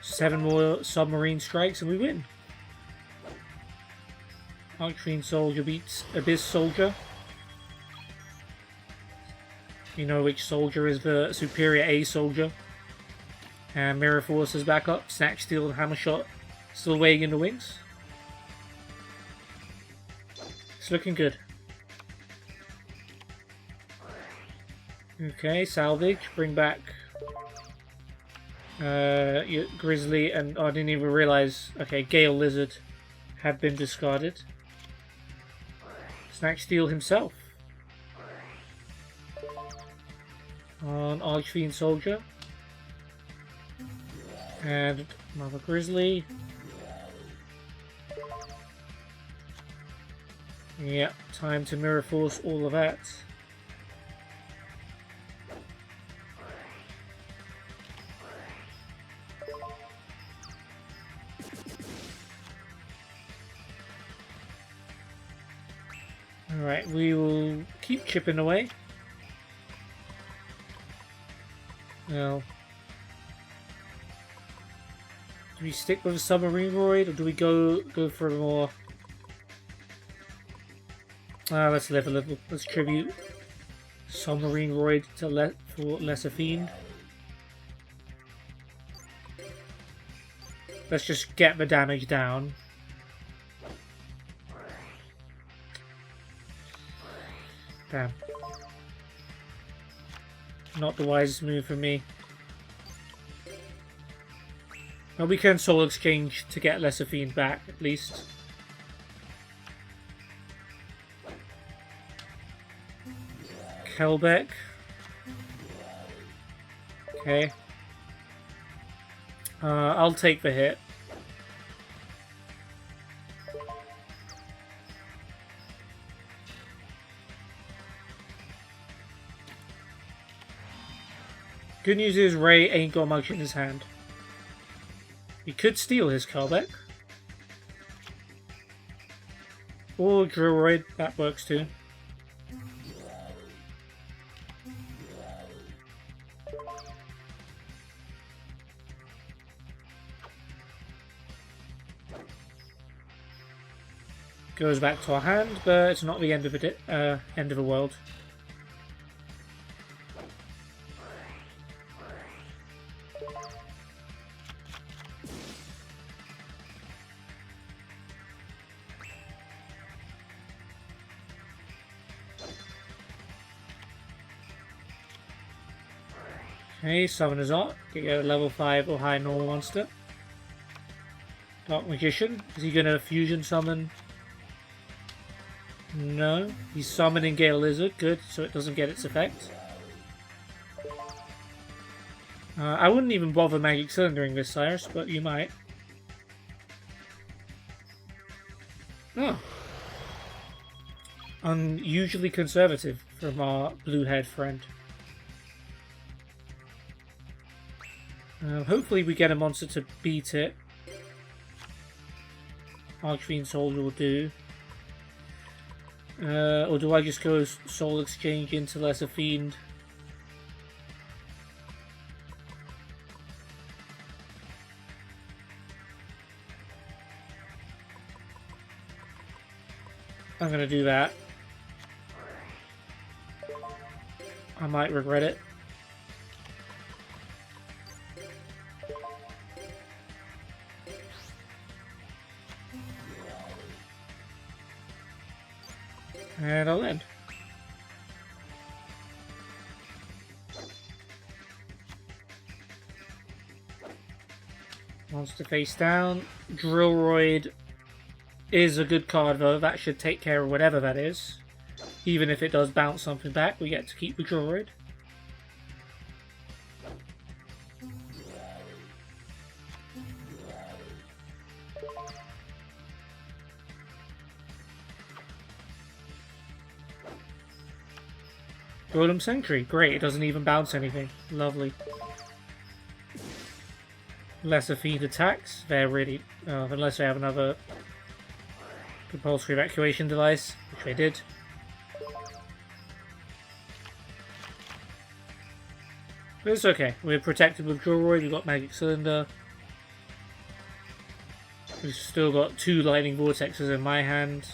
Seven more Submarine Strikes and we win. Archfiend Soldier beats Abyss Soldier. You know which soldier is the superior A soldier. And Mirror Force is back up. Snatch Steal and Hammer Shot still weighing in the wings. It's looking good. Okay, salvage. Bring back Grizzly and I didn't even realize. Okay, Gale Lizard had been discarded. Snatch Steal himself. On Archfiend Soldier. And Mother Grizzly. Yep, time to Mirror Force all of that. Alright, we will keep chipping away. Now, do we stick with a Submarine Roid or do we go for more? Let's live a little. Let's tribute Submarine Roid to for Lesser Fiend. Let's just get the damage down. Damn. Not the wisest move for me. Well, we can Soul Exchange to get Lesser Fiend back, at least. Kelbeck. Okay. I'll take the hit. Good news is Ray ain't got much in his hand. We could steal his Kelbeck. Or Drillroid, that works too. Goes back to our hand, but it's not the end of it. End of the world. Okay, Summoner's Art. Get a level 5 or higher normal monster. Dark Magician. Is he going to fusion summon? No. He's summoning Gale Lizard. Good, so it doesn't get its effect. I wouldn't even bother Magic Cylindering this, Syrus, but you might. Oh. Unusually conservative from our blue-haired friend. Hopefully we get a monster to beat it. Archfiend Soldier will do. Or do I just go Soul Exchange into Lesser Fiend? I'm gonna do that. I might regret it. And I'll end. Monster face down. Drillroid is a good card though. That should take care of whatever that is. Even if it does bounce something back, we get to keep the Drillroid. Golem Sentry. Great, it doesn't even bounce anything. Lovely. Lesser Fiend attacks. They're really... unless they have another compulsory evacuation device, which they did. But it's okay. We're protected with Drillroid. We've got Magic Cylinder. We've still got 2 Lightning Vortexes in my hand.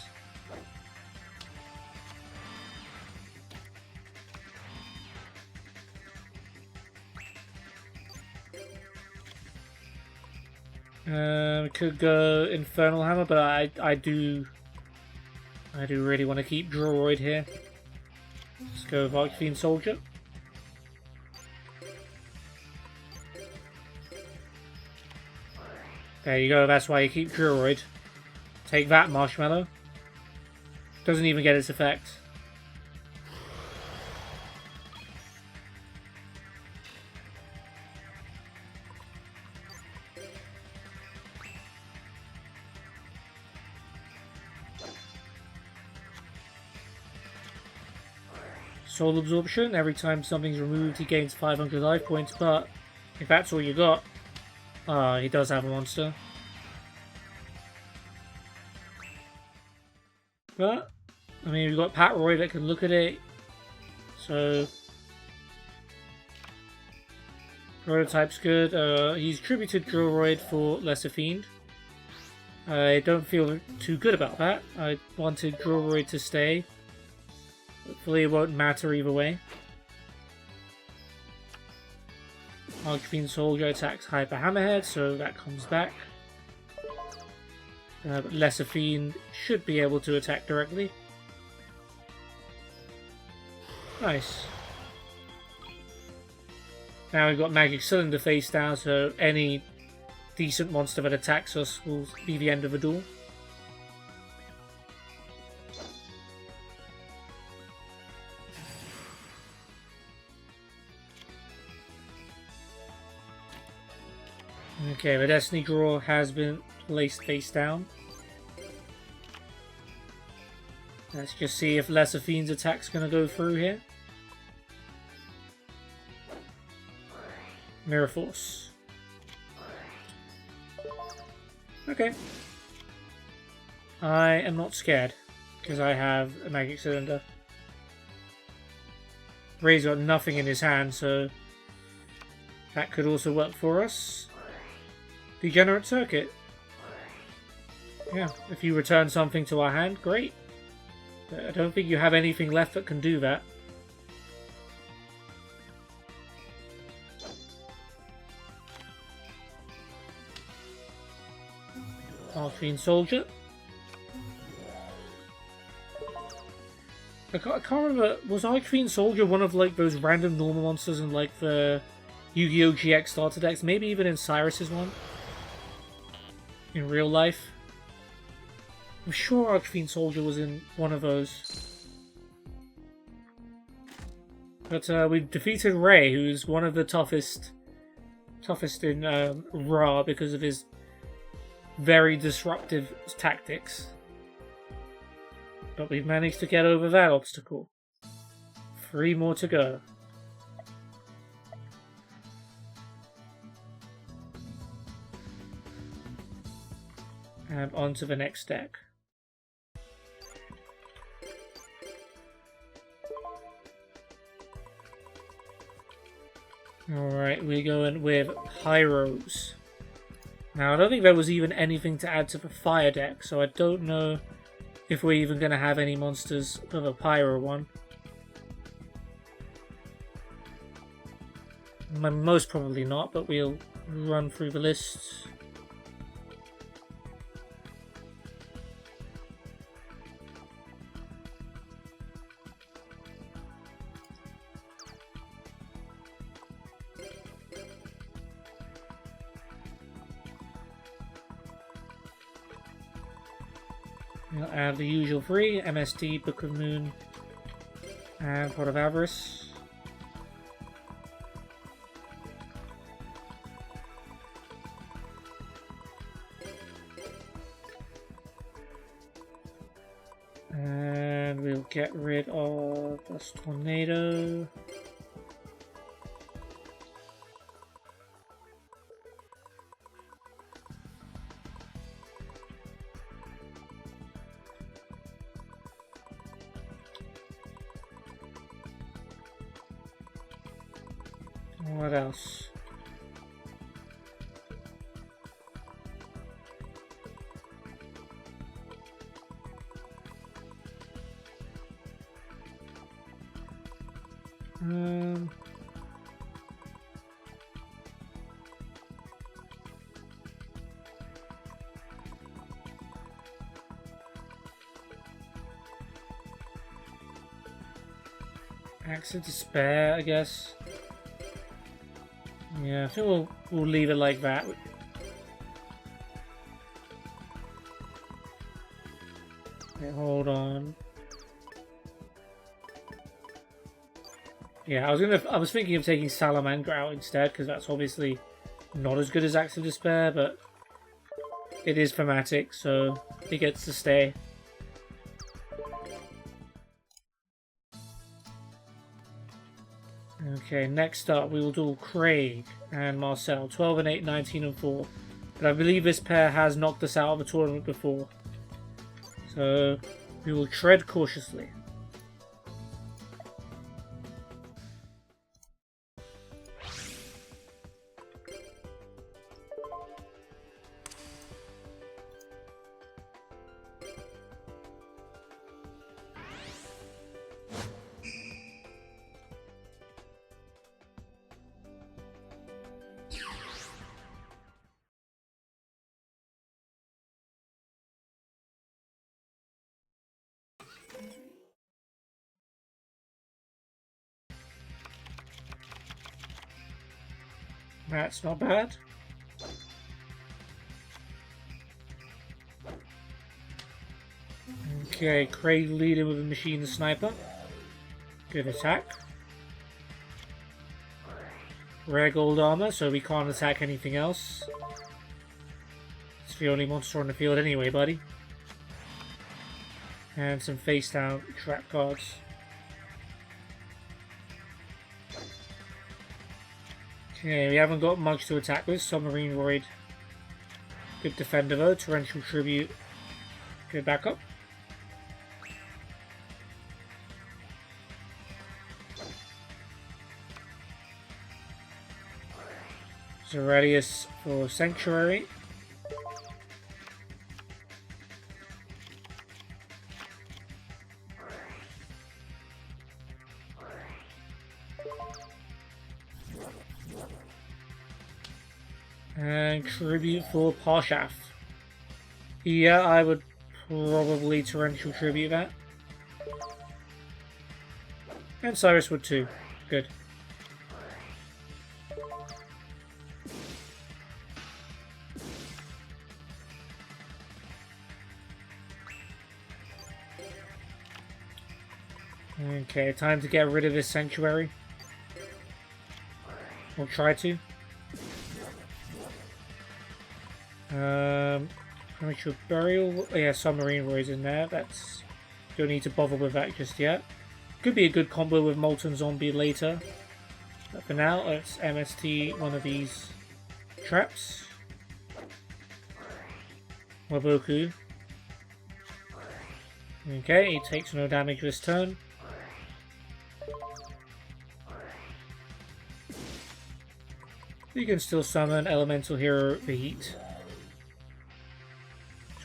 Could go Infernal Hammer, but I do really want to keep Drillroid here. Let's go with Archfiend Soldier. There you go, that's why you keep Drillroid. Take that, Marshmallow. Doesn't even get its effect. Soul Absorption, every time something's removed he gains 500 life points, but if that's all you got, he does have a monster. But, I mean, we've got Pat Roy that can look at it, so Prototype's good. He's tributed Drillroid for Lesser Fiend. I don't feel too good about that. I wanted Drillroid to stay. Hopefully it won't matter either way. Archfiend Soldier attacks Hyper Hammerhead, so that comes back. But Lesser Fiend should be able to attack directly. Nice. Now we've got Magic Cylinder face down, so any decent monster that attacks us will be the end of the duel. Okay, the Destiny Draw has been placed face down. Let's just see if Lesser Fiend's attack's going to go through here. Mirror Force. Okay. I am not scared, because I have a Magic Cylinder. Ray's got nothing in his hand, so that could also work for us. Degenerate Circuit. Yeah, if you return something to our hand, great. But I don't think you have anything left that can do that. Arcane Soldier. I can't remember, was Arcane Soldier one of like those random normal monsters in like the Yu-Gi-Oh! GX starter decks? Maybe even in Syrus's one? In real life? I'm sure Arcane Soldier was in one of those. But we've defeated Ray, who's one of the toughest in Ra because of his very disruptive tactics. But we've managed to get over that obstacle. 3 more to go. And on to the next deck. Alright, we're going with Hyros. Now, I don't think there was even anything to add to the fire deck, so I don't know if we're even going to have any monsters for the Pyro one. Most probably not, but we'll run through the list. We'll add the usual 3, MSD, Book of Moon, and Pot of Avarice. And we'll get rid of this Tornado. What else? Axe of Despair, I guess. Yeah, I think we'll leave it like that. Okay, hold on. Yeah, I was thinking of taking Salamander out instead, because that's obviously not as good as Axe of Despair, but it is thematic, so it gets to stay. Okay, next up we will do Craig and Marcel, 12 and 8, 19 and 4. But I believe this pair has knocked us out of a tournament before. So we will tread cautiously. That's not bad. Okay, Craig leading with a machine sniper. Good attack. Rare gold armor, so we can't attack anything else. It's the only monster on the field anyway, buddy. And some face down trap cards. Okay, we haven't got much to attack with. Submarine Void. Good defender though. Torrential Tribute. Good backup. Zeradius for Sanctuary. And tribute for Parshaf. Yeah, I would probably torrential tribute that. And Syrus would too. Good. Okay, time to get rid of this sanctuary. Or try to. Premature burial. Oh, yeah, submarine roids in there. That's don't need to bother with that just yet. Could be a good combo with Molten Zombie later. But for now, let's MST one of these traps. Waboku. Okay, he takes no damage this turn. You can still summon Elemental Hero for Heat.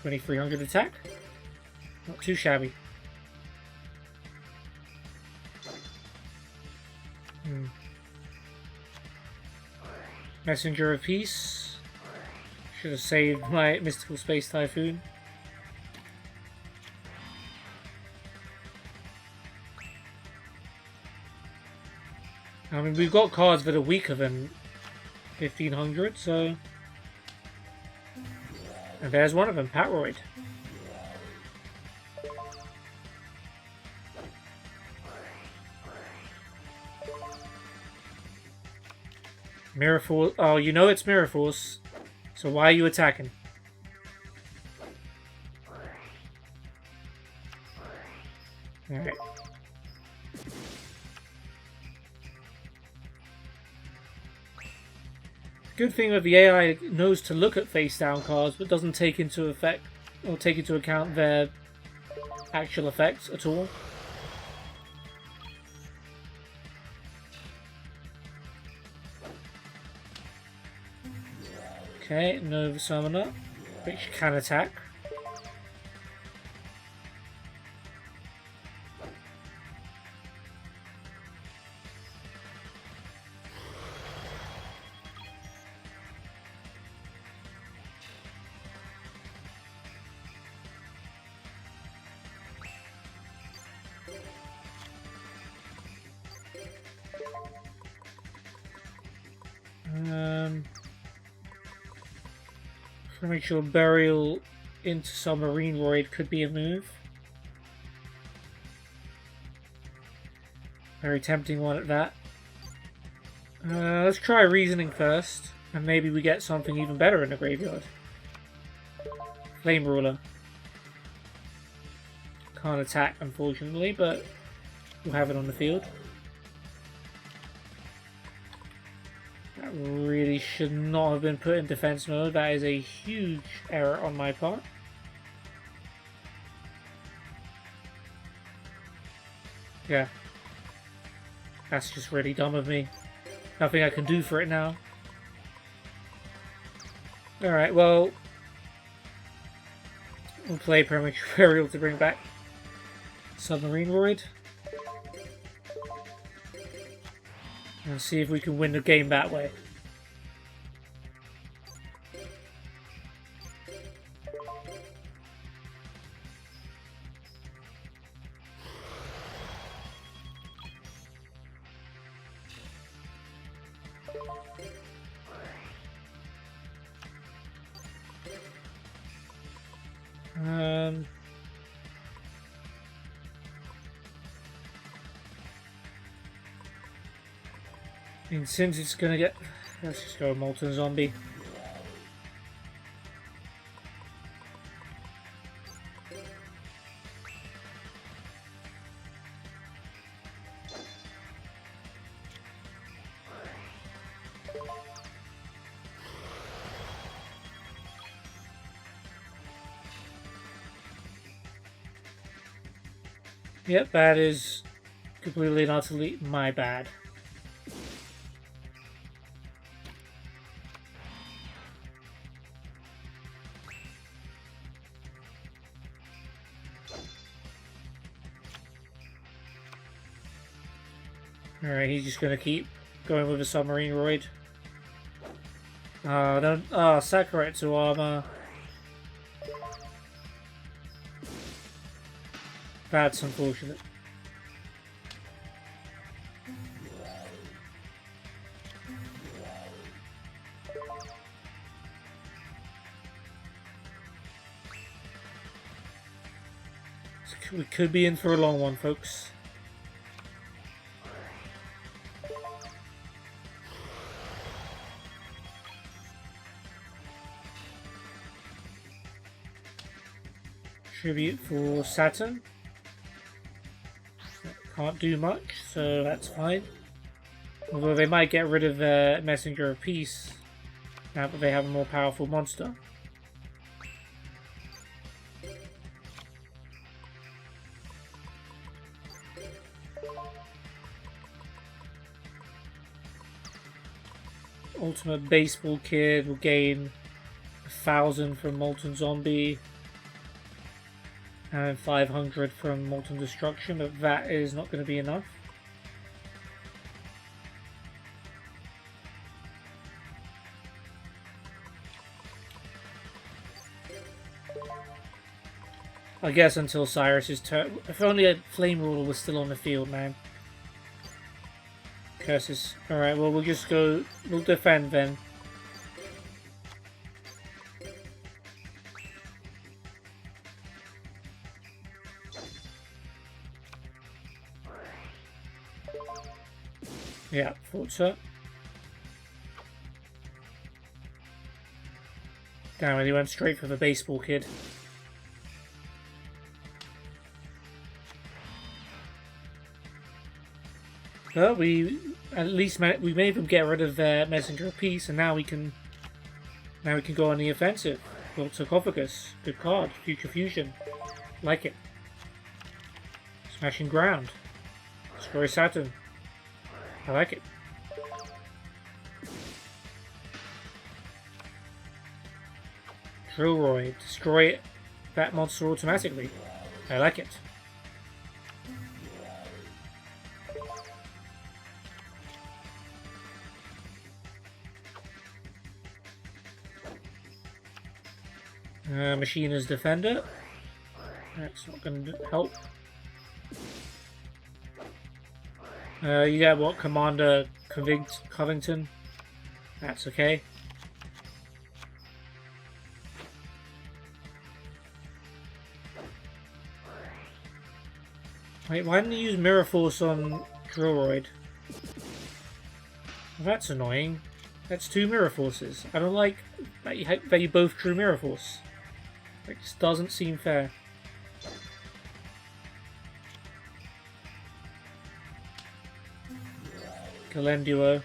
2300 attack. Not too shabby. Messenger of Peace. Should have saved my Mystical Space Typhoon. I mean, we've got cards that are weaker than 1500, so... And there's one of them, Patroid. Mirror Force. Oh, you know it's Mirror Force. So why are you attacking? Alright. Good thing with the AI knows to look at face down cards, but doesn't take into account their actual effects at all. Okay, Nova Summoner, which can attack. Premature Burial into Submarine Roid could be a move. Very tempting one at that. Let's try Reasoning first, and maybe we get something even better in the graveyard. Flame Ruler. Can't attack, unfortunately, but we'll have it on the field. That really should not have been put in defense mode. That is a huge error on my part. Yeah. That's just really dumb of me. Nothing I can do for it now. Alright, well... We'll play Premature Burial to bring back Submarine Roid. And see if we can win the game that way. And since it's gonna get... Let's just go Molten Zombie. Yep, that is completely and utterly my bad. Alright, he's just gonna keep going with a Submarine Roid. Don't. Sakurai to armor. That's unfortunate. We could be in for a long one, folks. Tribute for Saturn. Can't do much, so that's fine. Although they might get rid of their Messenger of Peace now that they have a more powerful monster. Ultimate Baseball Kid will gain 1,000 from Molten Zombie and 500 from Molten Destruction, but that is not going to be enough. I guess until Syrus' turn. If only a Flame Ruler was still on the field, man. Curses. Alright, well, we'll just go. We'll defend then. Yeah, thought so. Damn it, he went straight for the Baseball Kid. Well, we at least we made them get rid of their Messenger of Peace, and now we can go on the offensive. Well, Sarcophagus, good card. Future Fusion, like it. Smashing Ground, Destroy Saturn, I like it. Drillroid, destroy that monster automatically, I like it. Machina's Defender. That's not going to help. You got what? Commander Covington. That's okay. Wait, why didn't you use Mirror Force on Drillroid? Well, that's annoying. That's 2 Mirror Forces. I don't like that you both drew Mirror Force. It just doesn't seem fair. Galenduo.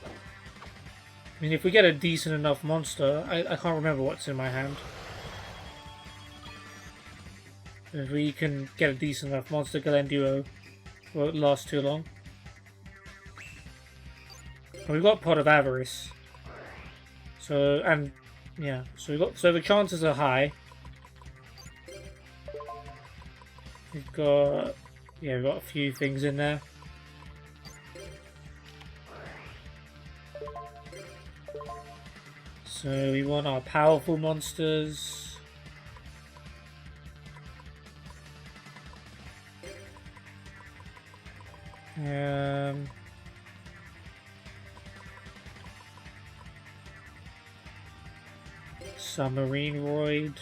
I mean, if we get a decent enough monster, I can't remember what's in my hand. If we can get a decent enough monster, Galenduo won't last too long. We've got Pot of Avarice. So, and yeah, so the chances are high. We've got a few things in there. So we want our powerful monsters. Submarine Roid.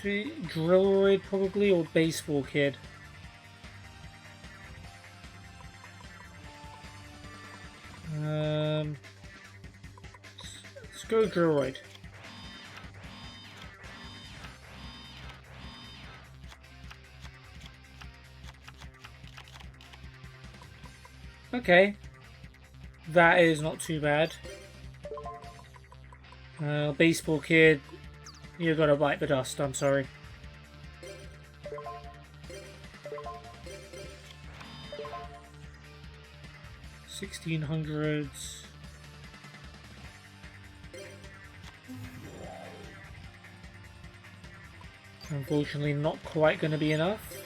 Drillroid probably, or Baseball Kid. Let's go Drillroid. Okay. That is not too bad. Baseball Kid, you gotta bite the dust, I'm sorry. $1600s. Unfortunately, not quite going to be enough.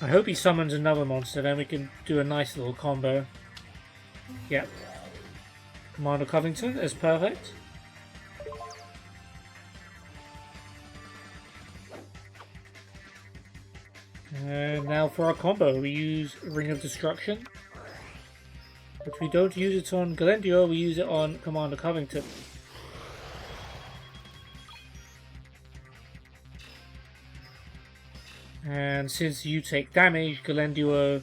I hope he summons another monster, then we can do a nice little combo. Yep. Commander Covington is perfect. And now for our combo, we use Ring of Destruction. But we don't use it on Galendio, we use it on Commander Covington. And since you take damage, Galenduo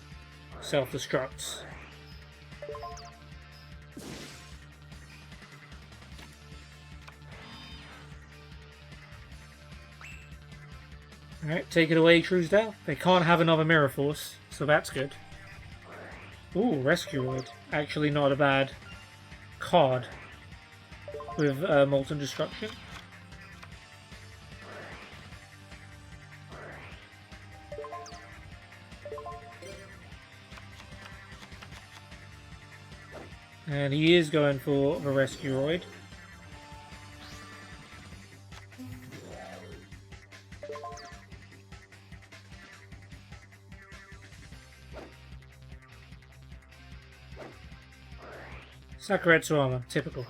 self-destructs. Alright, take it away, Truesdale. They can't have another Mirror Force, so that's good. Ooh, Rescueroid. Actually not a bad card with Molten Destruction. And he is going for the Rescueroid. Sakuretsu Armor, typical.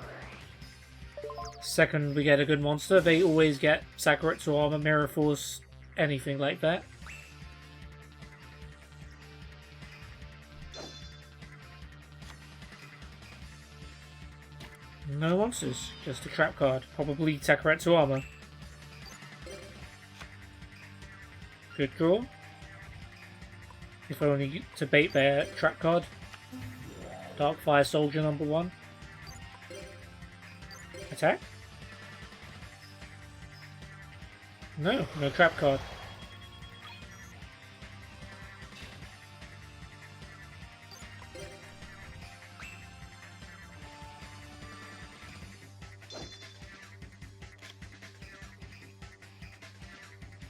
Second we get a good monster, they always get Sakuretsu Armor, Mirror Force, anything like that. No monsters, just a trap card. Probably Sakuretsu Armor. Good draw. If only to bait their trap card. Darkfire Soldier number 1. Attack? No, no trap card.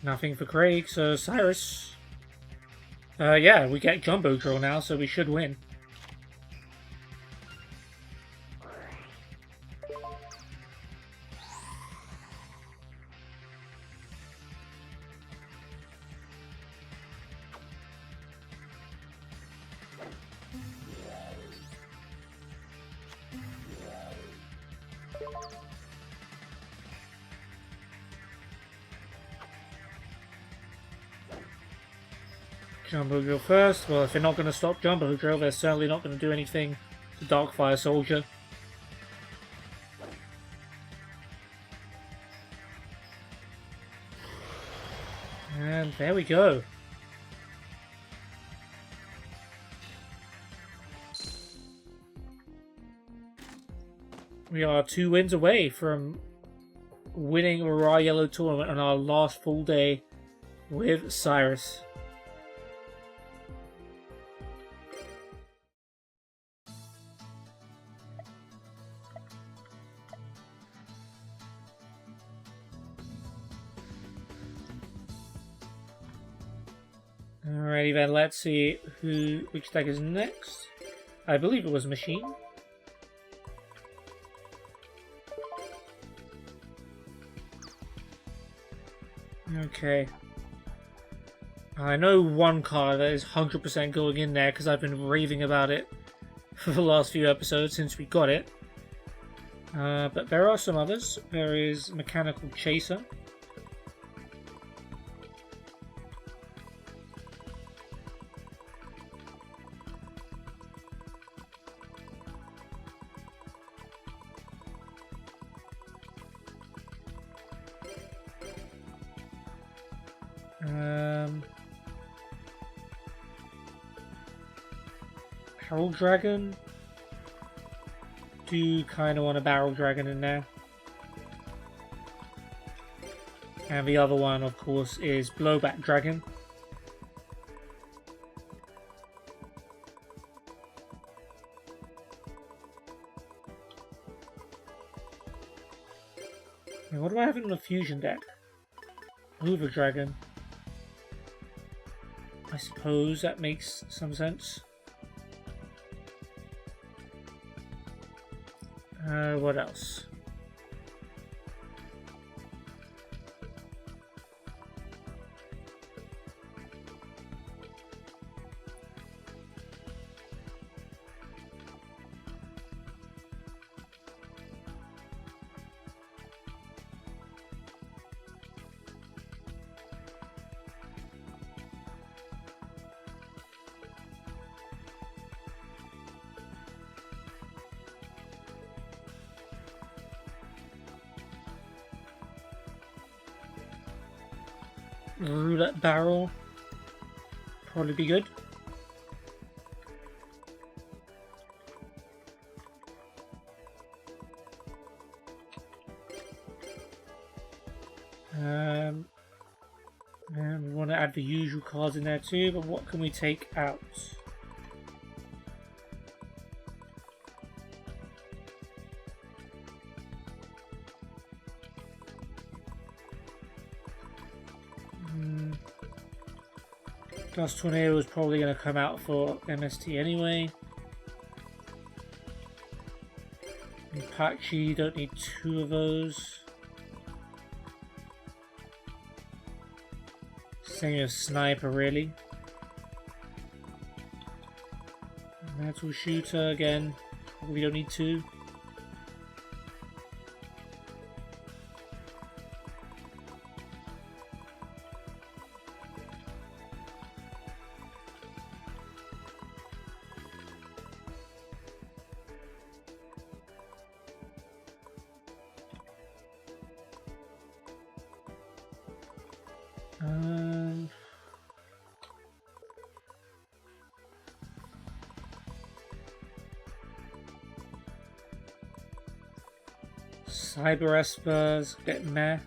Nothing for Craig, so Syrus. Yeah, we get Jumbo Drill now, so we should win. Jumbo Drill first. Well, if they're not going to stop Jumbo Drill, they're certainly not going to do anything to Darkfire Soldier. And there we go. We are 2 wins away from winning a Raw Yellow tournament on our last full day with Syrus. Alrighty then, let's see which deck is next. I believe it was Machine. Okay. I know one card that is 100% going in there because I've been raving about it for the last few episodes since we got it. But there are some others. There is Mechanical Chaser. Barrel Dragon. Do kind of want a Barrel Dragon in there. And the other one, of course, is Blowback Dragon. Now, what do I have in the fusion deck? Hoover Dragon. I suppose that makes some sense. What else? Roulette barrel. Probably be good. And we want to add the usual cards in there too, but what can we take out? Dust Tornado is probably going to come out for MST anyway. Apache, don't need two of those. Same as Sniper, really. Metal Shooter again. We don't need two. Cyber Espers, a bit meh.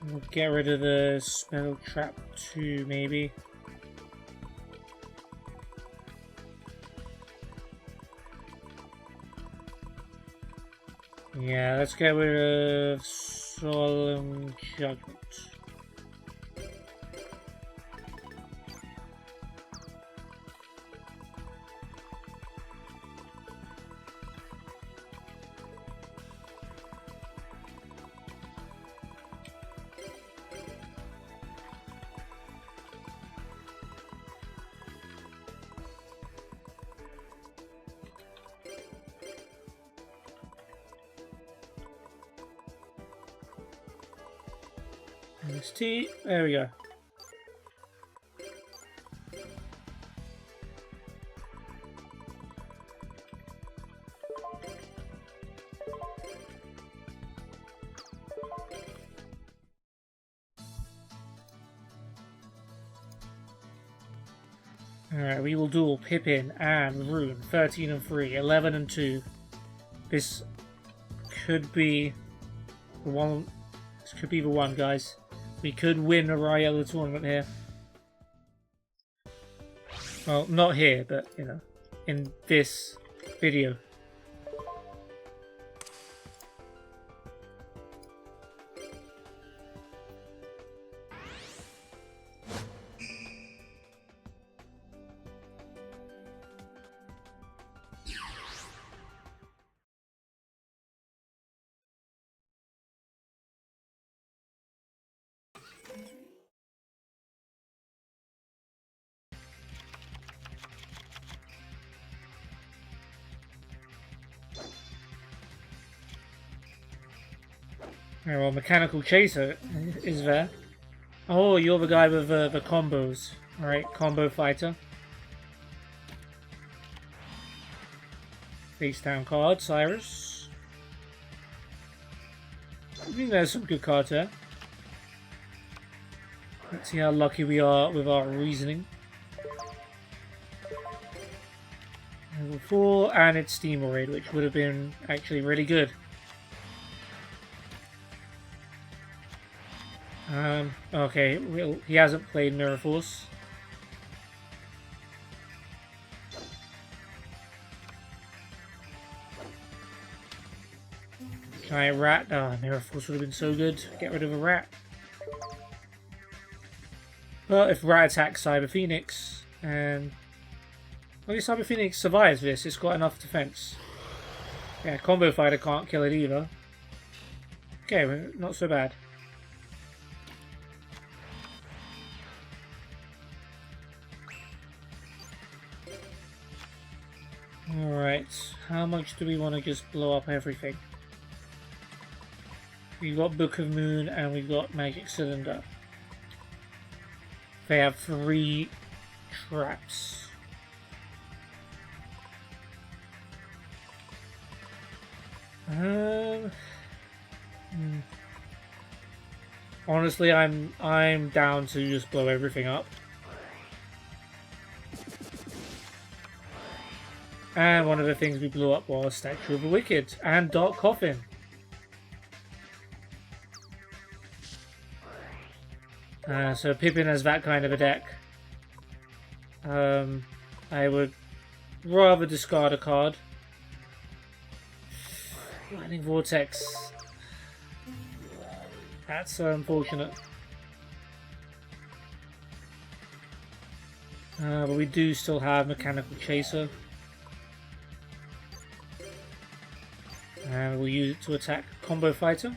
We'll get rid of the Spell Trap 2, maybe. Yeah, let's get rid of Solemn Judgment. MST, there we go. Alright, we will duel Pippin and Rune, 13 and 3, 11 and 2. This could be the one. This could be the one, guys. We could win a Ryella tournament here. Well, not here, but, you know, in this video. Alright, well, Mechanical Chaser is there. Oh, you're the guy with the combos. Alright, combo fighter. Face down card, Syrus. I think there's some good cards there. Let's see how lucky we are with our reasoning. Level 4, and it's Steam Raid, which would have been actually really good. Okay, well, he hasn't played Mirror Force. Giant rat. Ah, Mirror Force would have been so good. Get rid of a rat. Well, if rat attacks Cyber Phoenix, and... At least Cyber Phoenix survives this. It's got enough defense. Yeah, Combo Fighter can't kill it either. Okay, not so bad. Alright, how much do we want to just blow up everything? We've got Book of Moon and we've got Magic Cylinder. They have 3 traps. Honestly, I'm down to just blow everything up. And one of the things we blew up was Statue of the Wicked and Dark Coffin. So Pippin has that kind of a deck. I would rather discard a card. Lightning Vortex. That's unfortunate. But we do still have Mechanical Chaser. And we'll use it to attack Combo Fighter.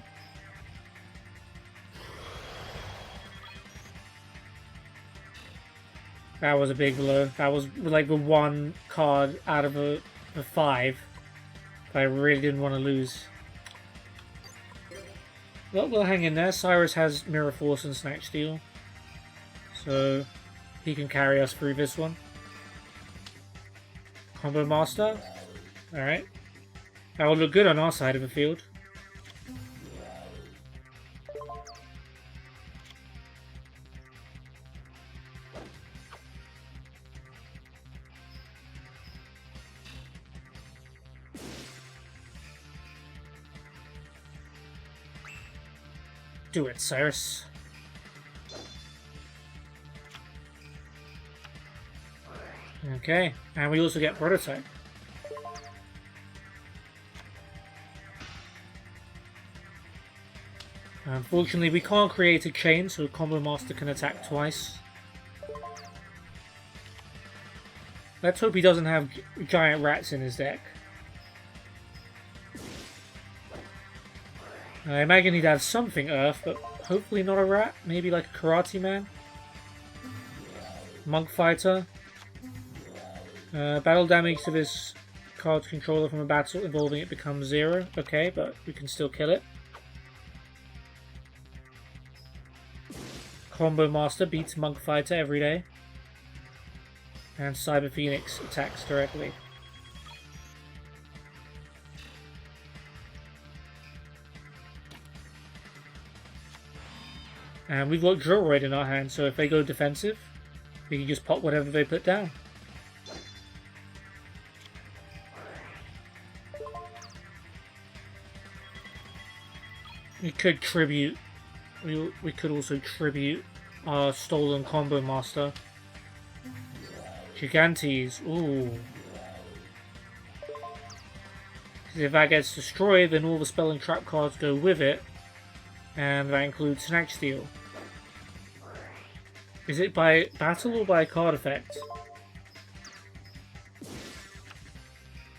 That was a big blow. That was like the one card out of the 5 that I really didn't want to lose. Well, we'll hang in there. Syrus has Mirror Force and Snatch Steal, so he can carry us through this one. Combo Master. Alright. That will look good on our side of the field. Do it, Syrus. Okay, and we also get Prototype. Unfortunately, we can't create a chain, so Combo Master can attack twice. Let's hope he doesn't have giant rats in his deck. I imagine he'd have something Earth, but hopefully not a rat. Maybe like a Karate Man. Monk Fighter. Battle damage to this card's controller from a battle involving it becomes 0. Okay, but we can still kill it. Combo Master beats Monk Fighter every day. And Cyber Phoenix attacks directly. And we've got Drillroid in our hand, so if they go defensive, we can just pop whatever they put down. We could tribute. We could also tribute our stolen Combo Master. Gigantes. Ooh. If that gets destroyed, then all the spell and trap cards go with it. And that includes Snatch Steal. Is it by battle or by card effect?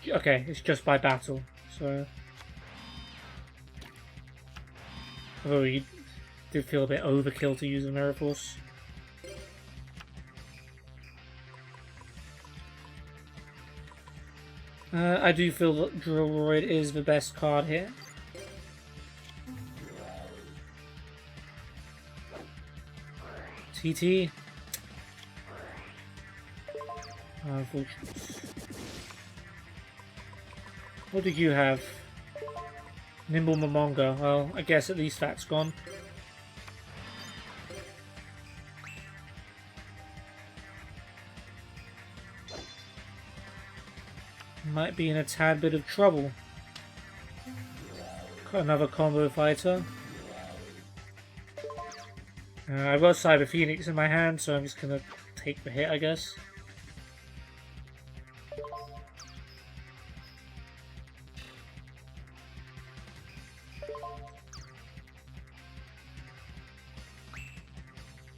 Okay, it's just by battle. So, although you did feel a bit overkill to use the Mirror Force. I do feel that Drillroid is the best card here. TT. Unfortunate. What did you have? Nimble Momonga. Well, I guess at least that's gone. Might be in a tad bit of trouble. Got another Combo Fighter. I've got Cyber Phoenix in my hand, so I'm just gonna take the hit, I guess.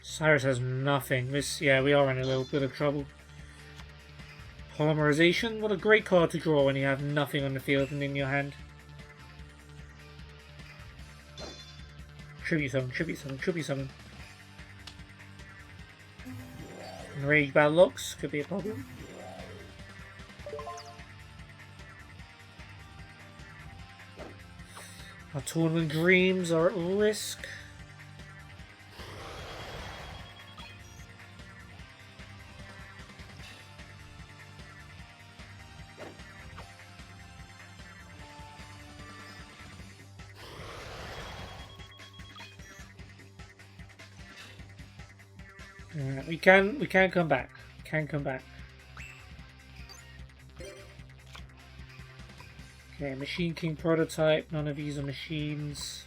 Syrus has nothing. Yeah, we are in a little bit of trouble. Polymerization, what a great card to draw when you have nothing on the field and in your hand. Tribute summon, tribute summon, tribute summon. Enraged Battle Locks could be a problem. Our Tournament Dreams are at risk. We can come back. Can come back. Okay, Machine King prototype. None of these are machines.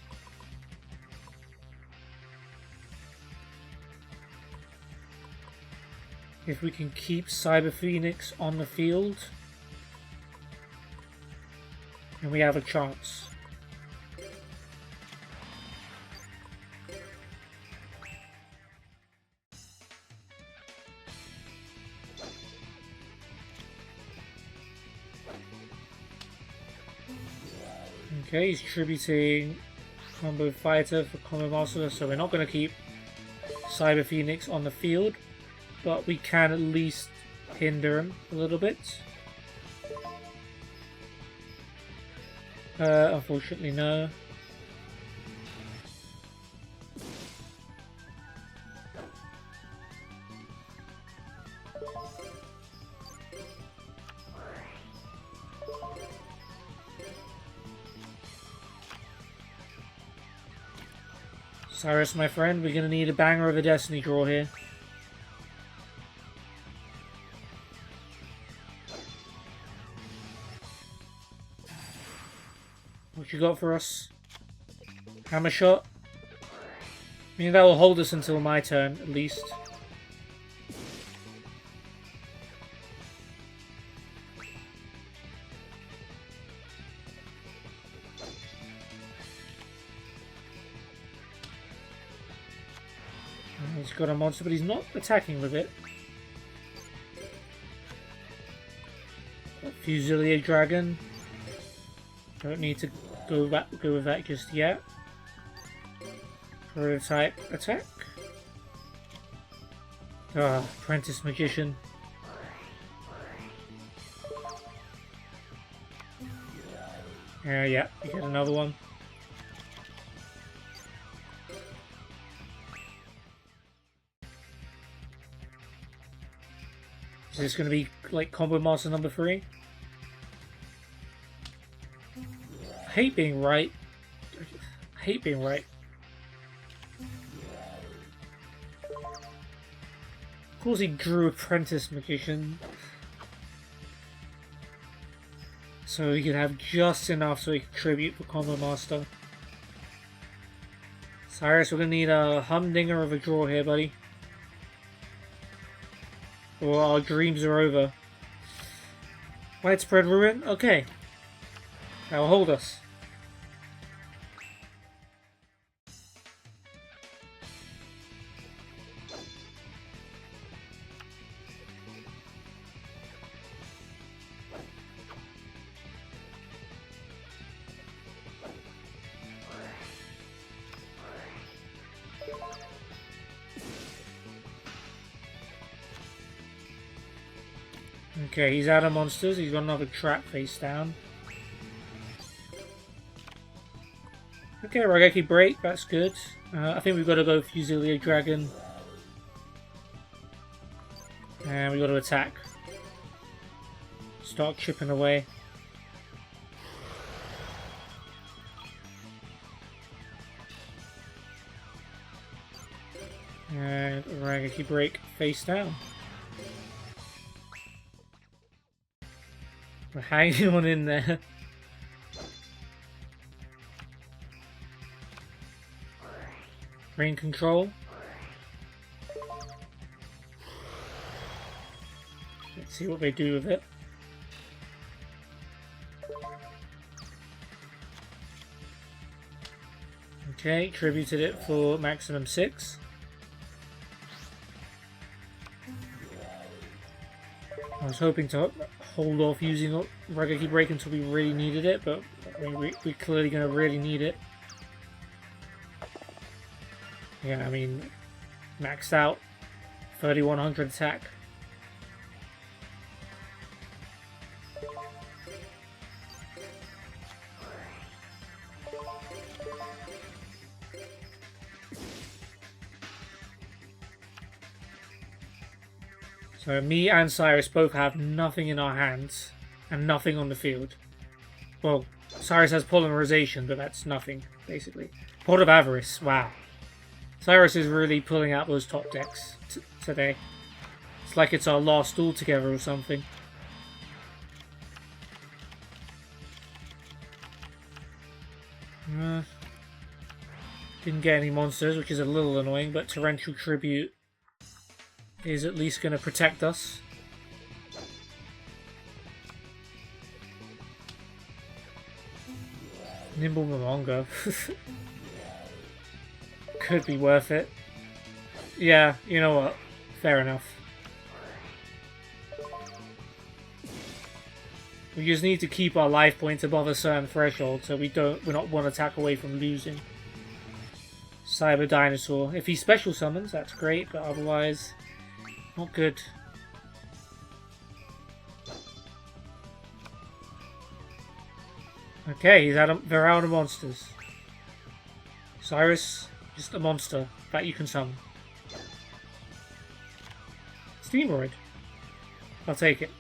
If we can keep Cyber Phoenix on the field, then we have a chance. Okay, he's tributing Combo Fighter for Combo Master, so we're not going to keep Cyber Phoenix on the field, but we can at least hinder him a little bit. Unfortunately, no. Syrus, my friend, we're going to need a banger of a Destiny draw here. What you got for us? Hammer shot? I mean, that will hold us until my turn, at least. He's got a monster, but he's not attacking with it. Fusilier Dragon. Don't need to go with that just yet. Prototype attack. Ah, Apprentice Magician. Yeah, we get another one. Is this going to be like Combo Master number 3? I hate being right. I hate being right. Of course he drew Apprentice Magician. So he could have just enough so he could tribute for Combo Master. Syrus, we're going to need a humdinger of a draw here, buddy. Or our dreams are over. Widespread Ruin? Okay. That'll hold us. Okay, he's out of monsters. He's got another trap face down. Okay, Raigeki break. That's good. I think we've got to go Fusilier Dragon. And we've got to attack. Start chipping away. And Raigeki break face down. We're hanging on in there. Brain control. Let's see what they do with it. Okay, tributed it for maximum 6. I was hoping to hold off using Regaki Break until we really needed it, but we're clearly going to really need it. Yeah, I mean, maxed out, 3100 attack. So me and Syrus both have nothing in our hands and nothing on the field. Well, Syrus has polymerization, but that's nothing, basically. Pot of Avarice, wow. Syrus is really pulling out those top decks today. It's like it's our last duel together or something. Didn't get any monsters, which is a little annoying, but Torrential Tribute is at least going to protect us. Nimble Momongo. Could be worth it. Yeah, you know what? Fair enough. We just need to keep our life points above a certain threshold so we're not one attack away from losing. Cyber Dinosaur. If he special summons, that's great, but otherwise, not good. Okay, they're out of monsters. Syrus, just a monster that you can summon. Steamroid. I'll take it.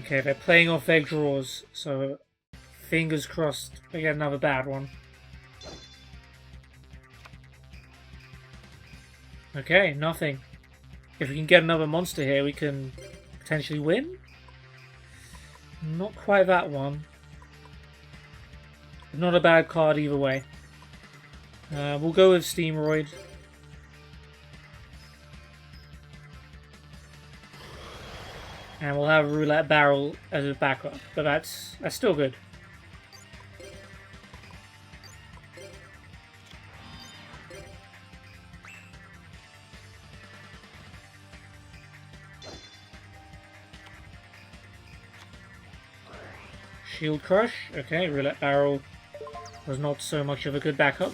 Okay, they're playing off their draws, so fingers crossed they get another bad one. Okay, nothing. If we can get another monster here, we can potentially win? Not quite that one. Not a bad card either way. We'll go with Steamroid. And we'll have a Roulette Barrel as a backup, but that's still good. Shield Crush, okay, Roulette Barrel was not so much of a good backup.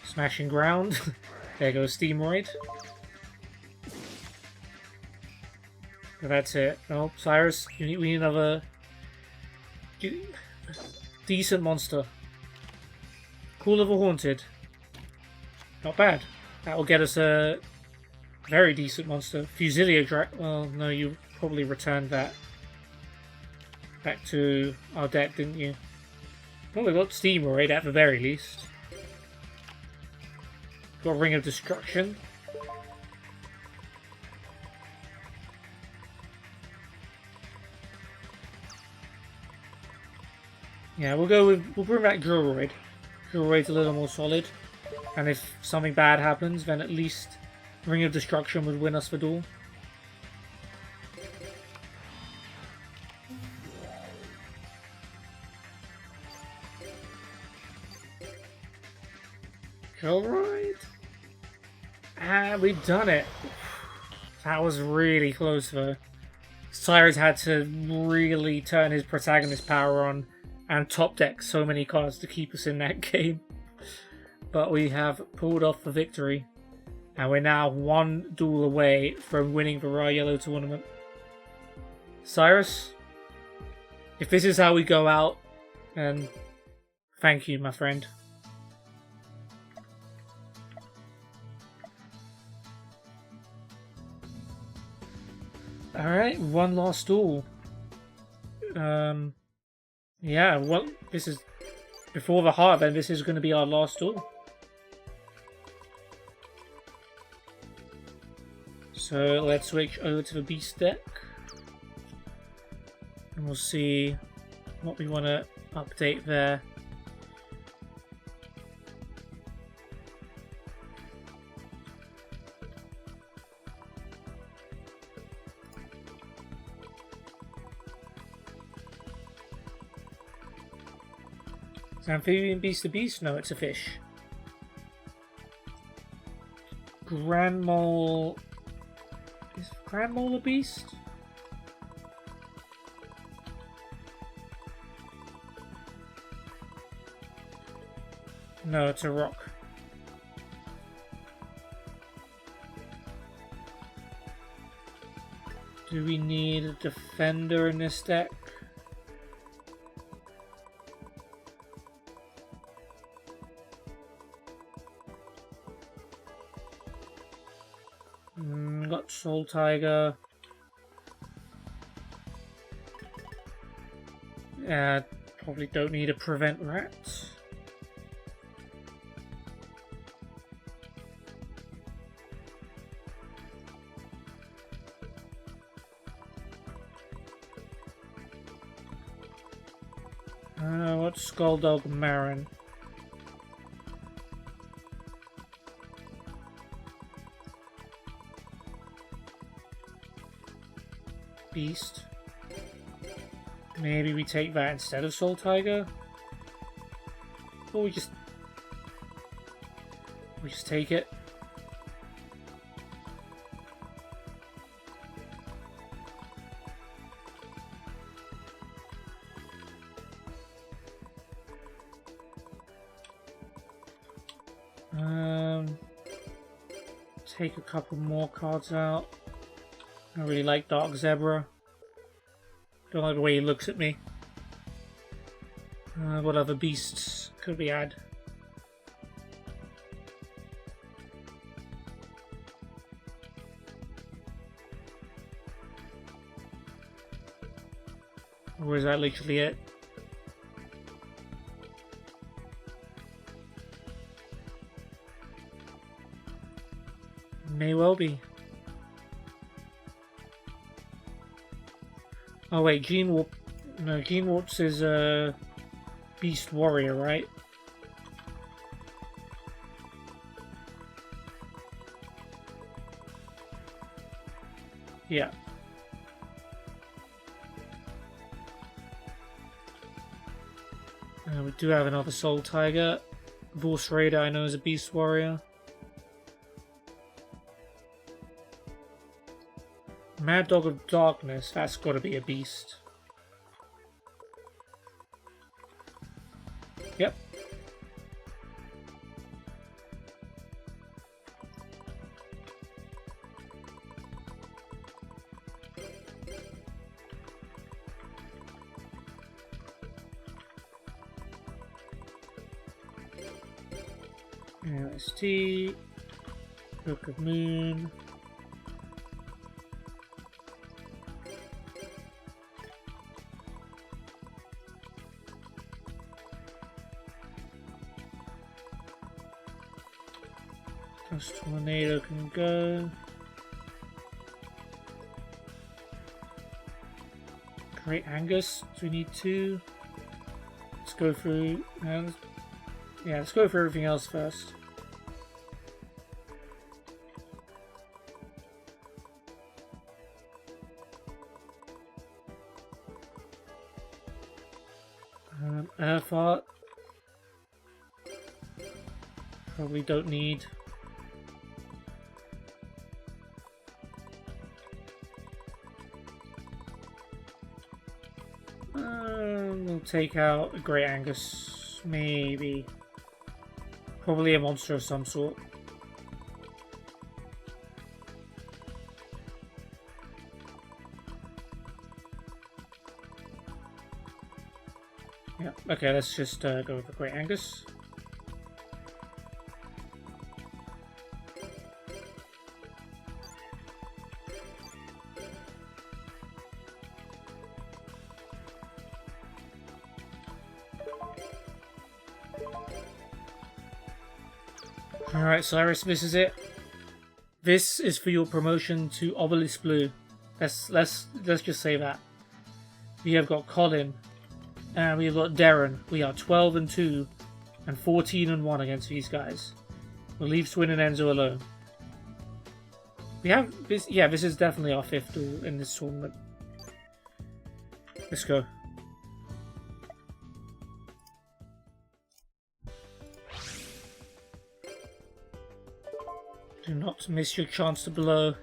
Smashing Ground, there goes Steamroid. But that's it. Oh, Syrus, we need another decent monster. Cool of a Haunted. Not bad. That will get us a very decent monster. Fusilia well, no, you probably returned that back to our deck, didn't you? Well, we got Steamroid at the very least. Got Ring of Destruction. Yeah, we'll bring back Drillroid. Drillroid's a little more solid. And if something bad happens, then at least Ring of Destruction would win us the duel. Drillroid? And we've done it. That was really close though. Syrus had to really turn his protagonist power on and top deck so many cards to keep us in that game. But we have pulled off the victory. And we're now one duel away from winning the Raw Yellow tournament. Syrus, if this is how we go out, then thank you, my friend. Alright, one last duel. Yeah, well, this is before the heart, then this is going to be our last duel. So let's switch over to the beast deck. And we'll see what we want to update there. Amphibian beast a beast? No, it's a fish. Grand mole... Is Grand mole a beast? No, it's a rock. Do we need a defender in this deck? Got Soul Tiger. Probably don't need a Prevent Rat. What's Skulldog Marin? Beast. Maybe we take that instead of Soul Tiger? Or we just take it. Take a couple more cards out. I really like Dark Zebra. Don't like the way he looks at me. What other beasts could we add? Or is that literally it? May well be. Oh wait, Gene Warp... No, Gene Warps is a Beast Warrior, right? Yeah. We do have another Soul Tiger. Vorse Raider I know is a Beast Warrior. Mad Dog of Darkness, that's got to be a beast. Yep. LST, Book of Moon. Tornado can go. Great Angus. Do we need two? Let's go through. Yeah, let's go for everything else first. Earthheart. Probably don't need. We'll take out a Great Angus, maybe. Probably a monster of some sort. Yeah, okay, let's just go for Great Angus. Alright, Syrus, this is it. This is for your promotion to Obelisk Blue. Let's just say that. We have got Colin, and we have got Darren. We are 12-2 and 14-1 against these guys. We'll leave Swin and Enzo alone. We have this. Yeah, this is definitely our 5th duel in this tournament. Let's go. Do not miss your chance to blow.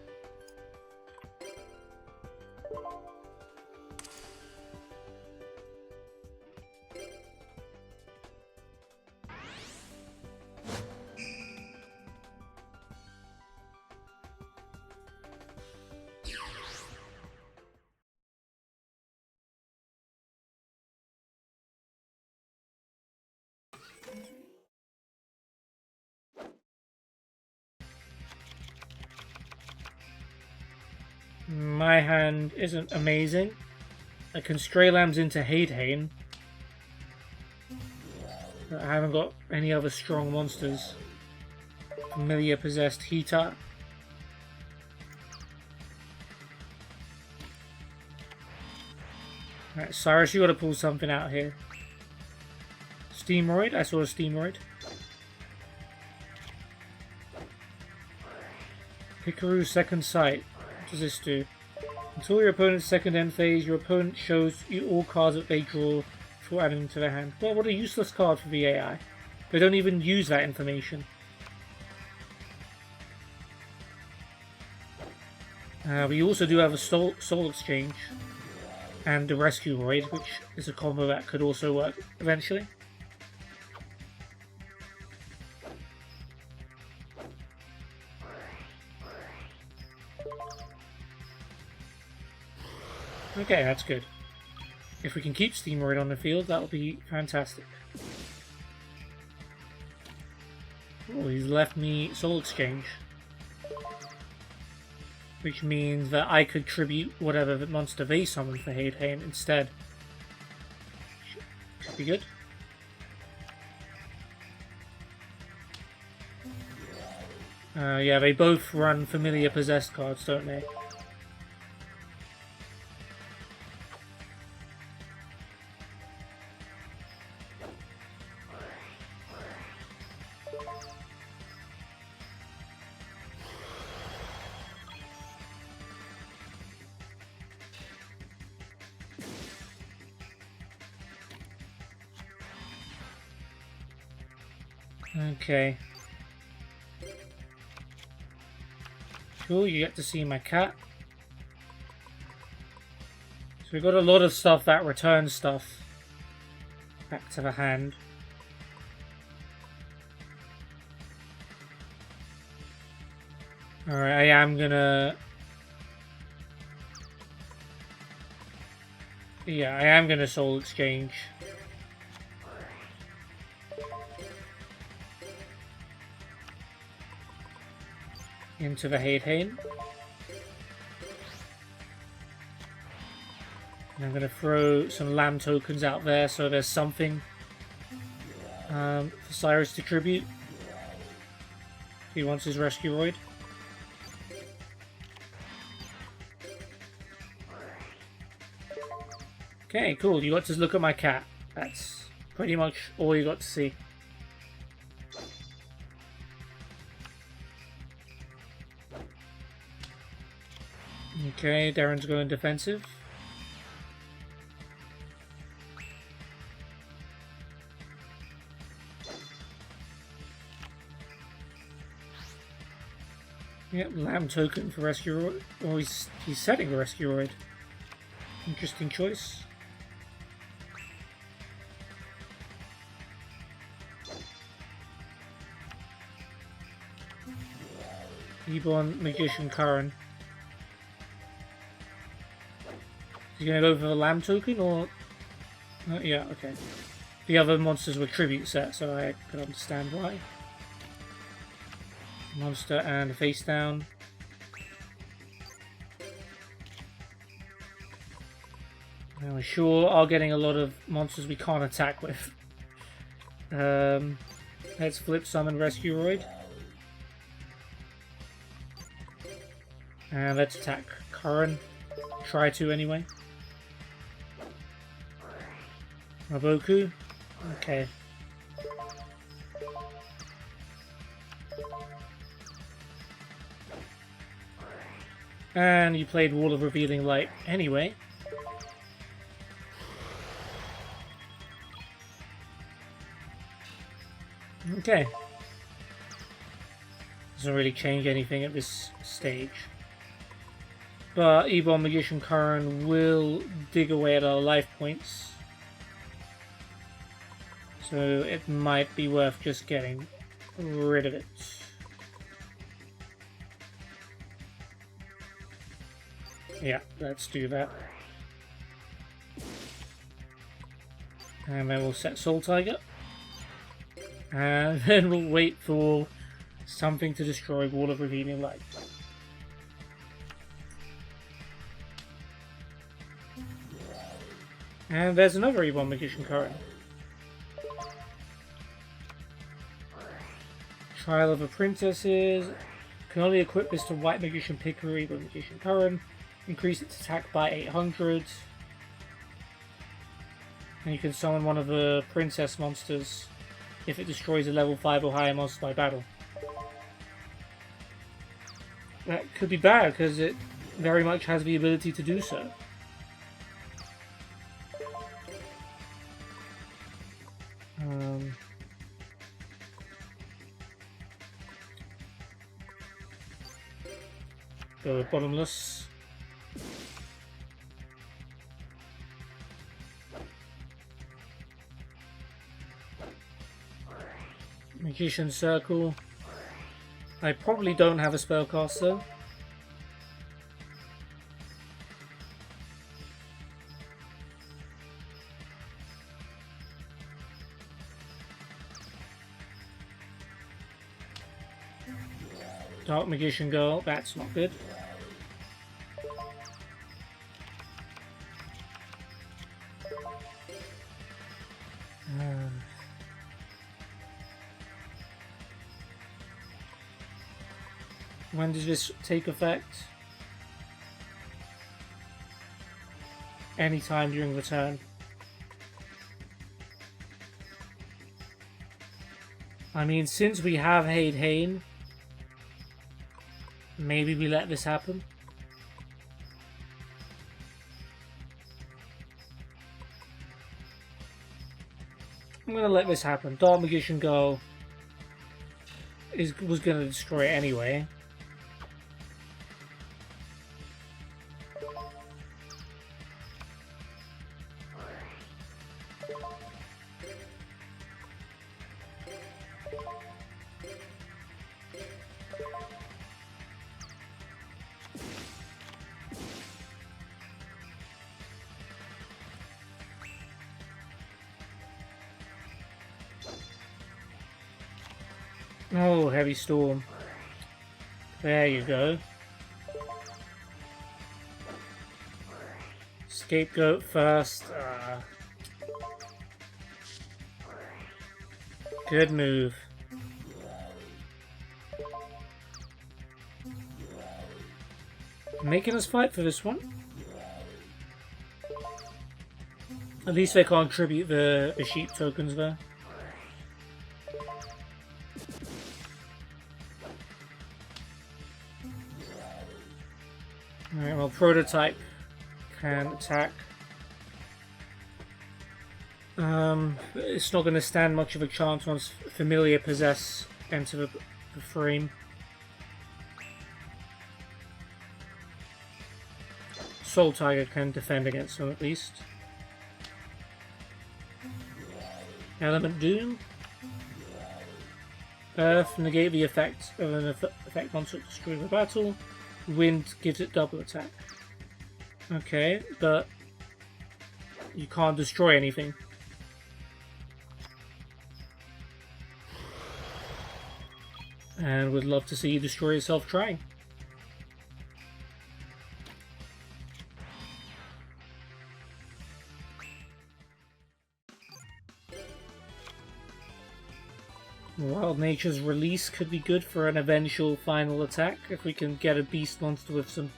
My hand isn't amazing. I can stray lambs into Haidhane, but I haven't got any other strong monsters. Familiar possessed Hita. Alright, Syrus, you gotta pull something out here. Steamroid? I saw a Steamroid. Hikaru's Second Sight. What does this do? Until your opponent's second end phase, your opponent shows you all cards that they draw before adding them to their hand. Well, what a useless card for the AI. They don't even use that information. We also do have a Soul Exchange and the Rescue Roid, which is a combo that could also work eventually. Okay, that's good. If we can keep Steamroid on the field, that'll be fantastic. Oh, he's left me Soul Exchange. Which means that I could tribute whatever the monster they summon for Haidhane instead. Should be good. Yeah, they both run familiar possessed cards, don't they? Okay. Cool, you get to see my cat. So we've got a lot of stuff that returns stuff back to the hand. Alright, I am gonna... Yeah, I am gonna Soul Exchange. Into the Haidhane. And I'm going to throw some lamb tokens out there so there's something for Syrus to tribute. He wants his Rescue Roid. Okay, cool. You got to look at my cat. That's pretty much all you got to see. Okay, Darren's going defensive. Yep, lamb token for Rescue Roid. Oh, he's setting a Rescue Roid. Interesting choice. Ebon, Magician, Curran. Is he going to go for the lamb token or... yeah, okay. The other monsters were tribute set, so I could understand why. Monster and face down. Now we sure are getting a lot of monsters we can't attack with. Let's flip summon Rescue Roid. And let's attack Curran. Try to anyway. Maboku. Okay. And you played Wall of Revealing Light anyway. Okay. Doesn't really change anything at this stage. But E-Bomb Magician Current will dig away at our life points. So it might be worth just getting rid of it. Yeah, let's do that. And then we'll set Soul Tiger. And then we'll wait for something to destroy Wall of Revealing Light. And there's another E-Bomb Magician Current. Trial of the Princesses. Can only equip this to White Magician Pickery with Magician Current. Increase its attack by 800. And you can summon one of the princess monsters if it destroys a level 5 or higher monster by battle. That could be bad because it very much has the ability to do so. Go bottomless. Magician Circle. I probably don't have a spellcaster. Dark Magician Girl, that's not good. When does this take effect? Anytime during the turn. I mean, since we have Hane, maybe we let this happen. I'm gonna let this happen. Dark Magician Girl was gonna destroy it anyway. Oh, Heavy Storm. There you go. Scapegoat first. Good move. Making us fight for this one. At least they can't tribute the sheep tokens there. Alright, well, Prototype can attack. It's not going to stand much of a chance once Familiar Possess enter the frame. Soul Tiger can defend against them at least. Element Doom. Earth, negate the effect of an effect monster during the battle. Wind gives it double attack. Okay, but you can't destroy anything. And would love to see you destroy yourself trying. Wild Nature's Release could be good for an eventual final attack if we can get a beast monster with some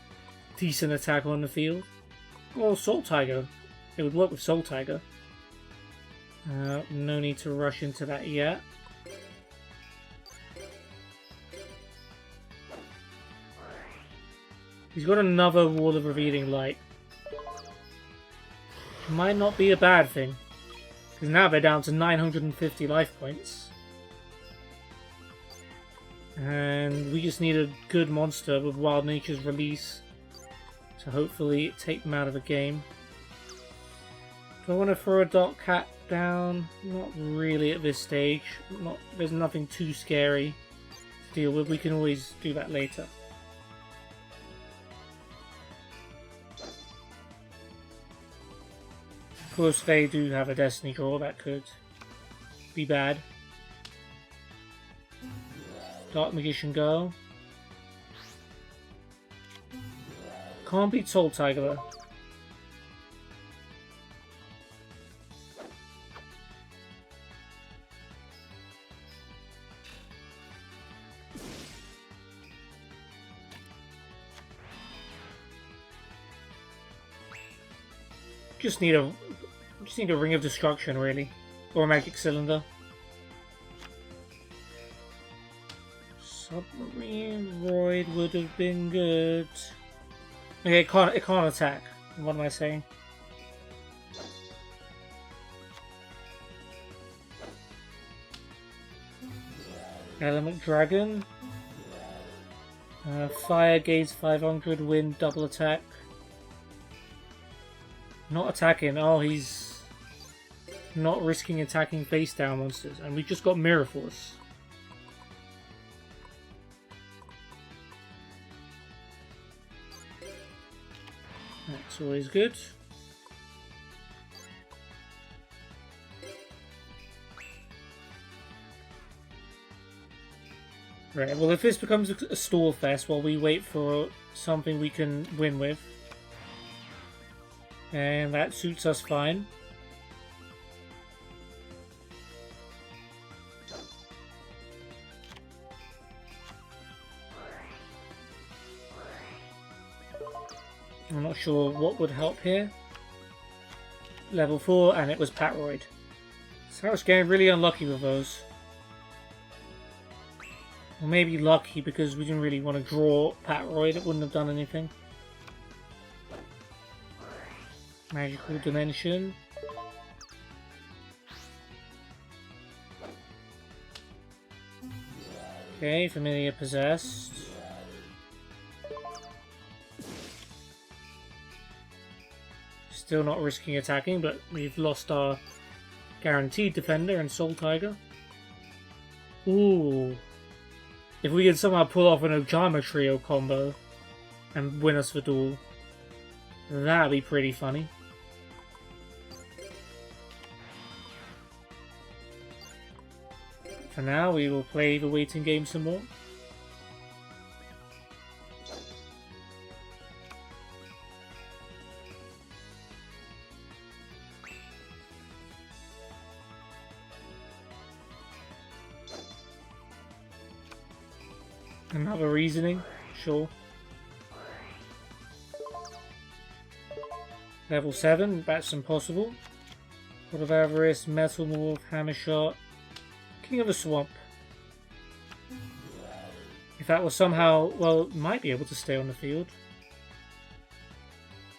decent attack on the field. Or Soul Tiger. It would work with Soul Tiger. No need to rush into that yet. He's got another Wall of Revealing Light. Might not be a bad thing. Because now they're down to 950 life points. And we just need a good monster with Wild Nature's release to hopefully take them out of the game. Do I want to throw a Dark Cat down? Not really at this stage. There's nothing too scary to deal with. We can always do that later. Of course, they do have a Destiny draw that could be bad. Dark Magician Girl. Can't beat Soul Tiger though. Just need a Ring of Destruction really, or a Magic Cylinder. Submarine Void would have been good. Okay, it can't attack. What am I saying? Element Dragon. Fire Gaze 500, Wind, double attack. Not attacking. Oh, he's not risking attacking face down monsters. And we just got Mirror Force. That's always good. Right, well if this becomes a stall fest while we wait for something we can win with, and that suits us fine. I'm not sure what would help here. Level 4, and it was Patroid. So I was getting really unlucky with those. Or maybe lucky because we didn't really want to draw Patroid, it wouldn't have done anything. Magical Dimension. Okay, Familiar Possessed. Still not risking attacking, but we've lost our guaranteed defender and Soul Tiger. Ooh. If we could somehow pull off an Ojama Trio combo and win us the duel, that'd be pretty funny. For now, we will play the waiting game some more. Another reasoning, sure. Level 7, that's impossible. God of Avarice, Metal Morph, Hammer Shot, King of the Swamp. If that was somehow, well, it might be able to stay on the field.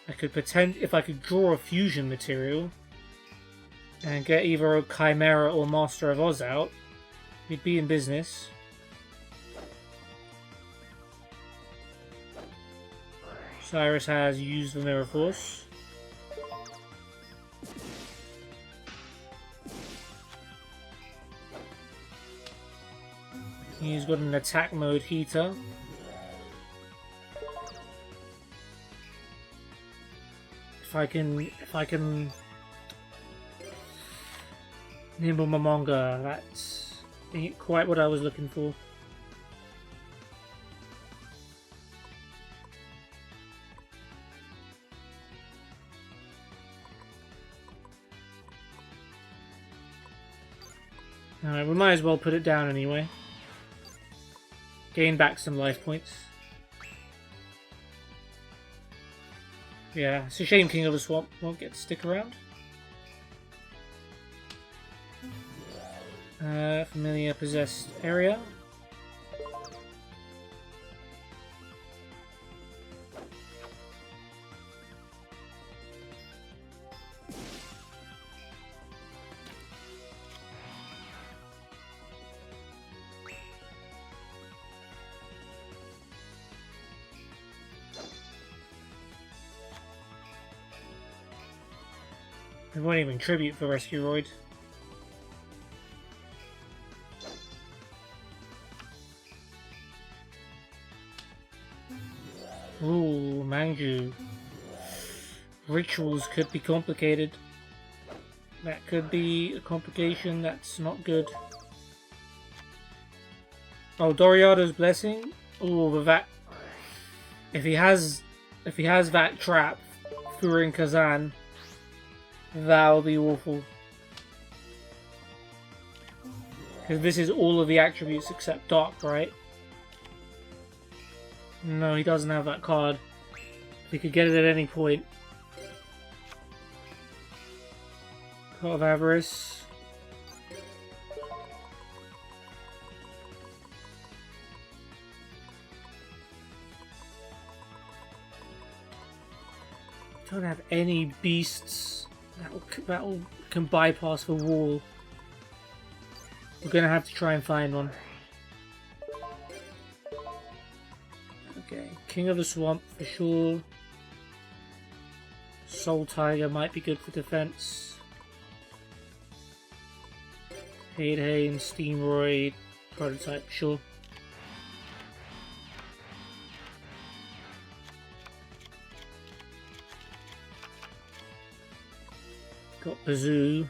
I could pretend, if I could draw a fusion material and get either a Chimera or Master of Oz out, we'd be in business. Syrus has used the Mirror Force. He's got an attack mode heater. If I can Nimble Momonga, that's ain't quite what I was looking for. Alright, we might as well put it down anyway. Gain back some life points. Yeah, it's a shame King of the Swamp won't get to stick around. Familiar Possessed Area. It won't even tribute for Rescueroid. Ooh, Manju. Rituals could be complicated. That could be a complication that's not good. Oh, Doriado's Blessing? Ooh, with that... If he has that trap, Furin Kazan, that'll be awful. Because this is all of the attributes except Dark, right? No, he doesn't have that card. He could get it at any point. Pot of Avarice. Don't have any beasts that can bypass the wall. We're gonna have to try and find one. Okay, King of the Swamp for sure. Soul Tiger might be good for defense. Haidhane, Steamroid, Prototype, sure. Got Bazoo.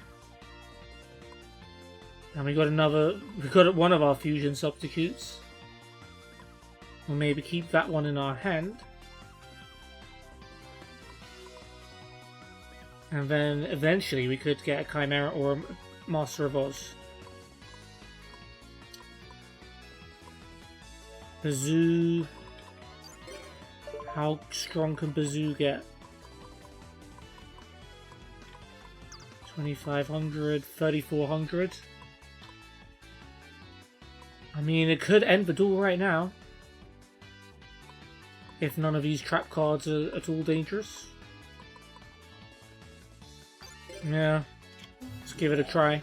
And we got one of our fusion substitutes. We'll maybe keep that one in our hand. And then eventually we could get a Chimera or a Master of Oz. Bazoo. How strong can Bazoo get? 2500, 3400. I mean, it could end the duel right now. If none of these trap cards are at all dangerous. Yeah. Let's give it a try.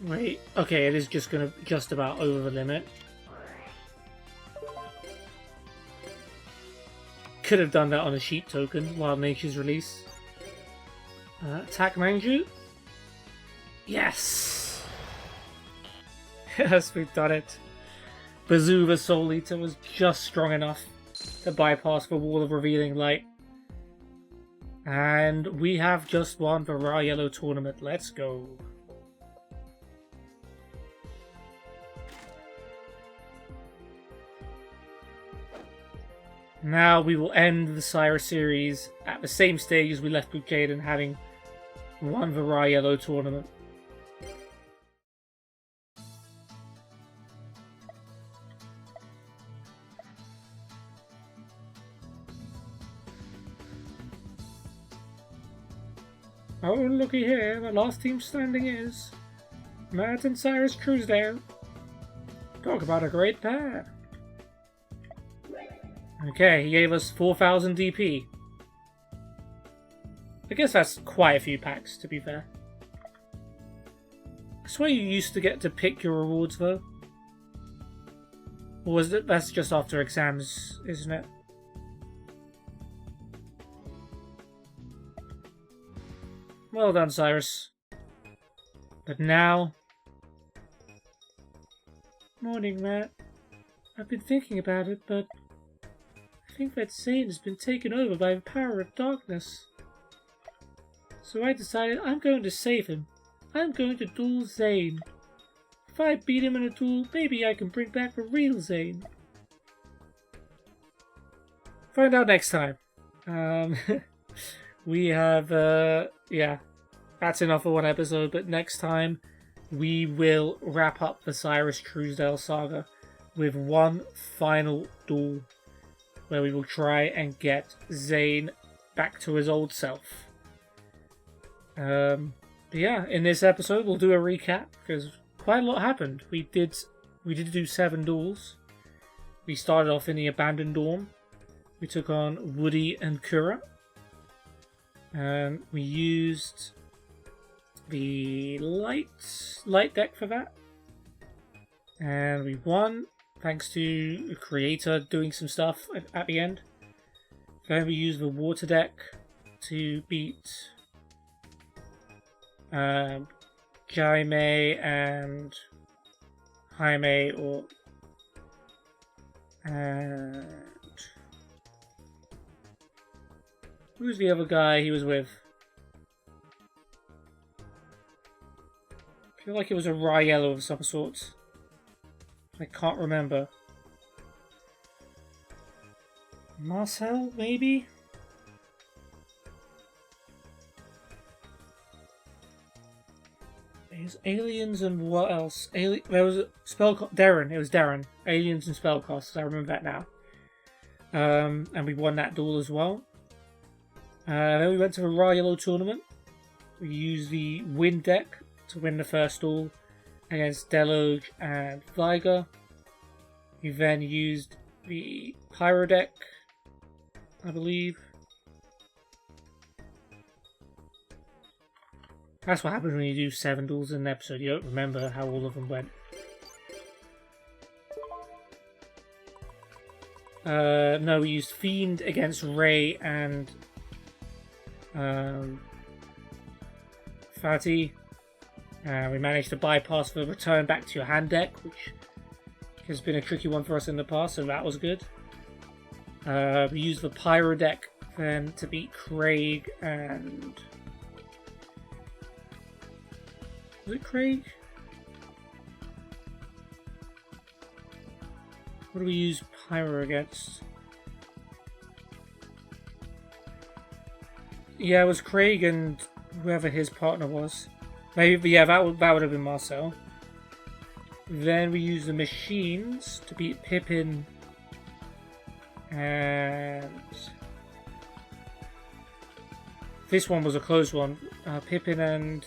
Wait, okay, it is just about over the limit. Could have done that on a sheep token, Wild Nature's Release. Attack Manju? Yes! Yes, we've done it. Bazoo the Soul Eater was just strong enough to bypass the Wall of Revealing Light. And we have just won the Ra Yellow tournament. Let's go. Now we will end the Syrus series at the same stage as we left with Jaden, having won the Ra Yellow tournament. Oh, looky here, the last team standing is Matt and Syrus Truesdale. Talk about a great pair. Okay, he gave us 4000 DP. I guess that's quite a few packs, to be fair. I swear you used to get to pick your rewards, though. Or was it? That's just after exams, isn't it? Well done, Syrus. But now... Morning, Matt. I've been thinking about it, but... I think that Zane has been taken over by the power of darkness. So I decided I'm going to save him. I'm going to duel Zane. If I beat him in a duel, maybe I can bring back the real Zane. Find out next time. We have, yeah, that's enough for one episode, but next time we will wrap up the Syrus Truesdale saga with one final duel, where we will try and get Zane back to his old self. Yeah, in this episode we'll do a recap, because quite a lot happened. We did do 7 duels. We started off in the Abandoned Dorm. We took on Woody and Kura. We used the light deck for that, and we won thanks to the creator doing some stuff at the end. Then we used the water deck to beat Jaime and Jaime, and who's the other guy he was with? I feel like it was a Ryello of some sort. I can't remember. Marcel, maybe? There's aliens and what else? There was a Darren. It was Darren. Aliens and spellcasters. I remember that now. And we won that duel as well. Then we went to the Ryello tournament. We used the wind deck to win the first duel against Deluge and Viger. We then used the Pyro deck, I believe. That's what happens when you do 7 duels in an episode. You don't remember how all of them went. No, we used Fiend against Ray and Fatty. We managed to bypass the return back to your hand deck, which has been a tricky one for us in the past, so that was good. We used the Pyro deck then to beat Craig and... Was it Craig? What do we use Pyro against? Yeah, it was Craig and whoever his partner was. Maybe, yeah, that would have been Marcel. Then we used the machines to beat Pippin and... This one was a close one. Pippin and...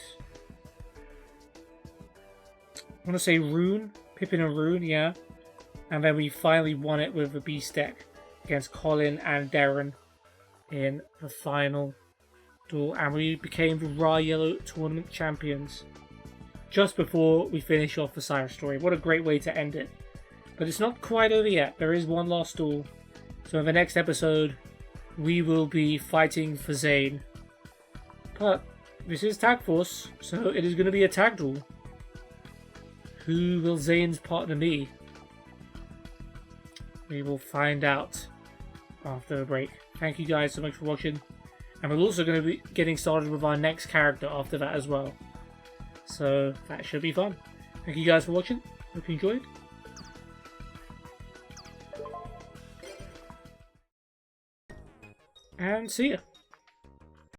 I want to say Rune. Pippin and Rune, yeah. And then we finally won it with the Beast deck against Colin and Darren in the final duel. And we became the Ryello tournament champions just before we finish off the Syrus story. What a great way to end it. But it's not quite over yet. There is one last duel. So in the next episode, we will be fighting for Zane. But this is Tag Force, so it is going to be a tag duel. Who will Zane's partner be? We will find out after the break. Thank you guys so much for watching. And we're also going to be getting started with our next character after that as well. So that should be fun. Thank you guys for watching. Hope you enjoyed. And see ya.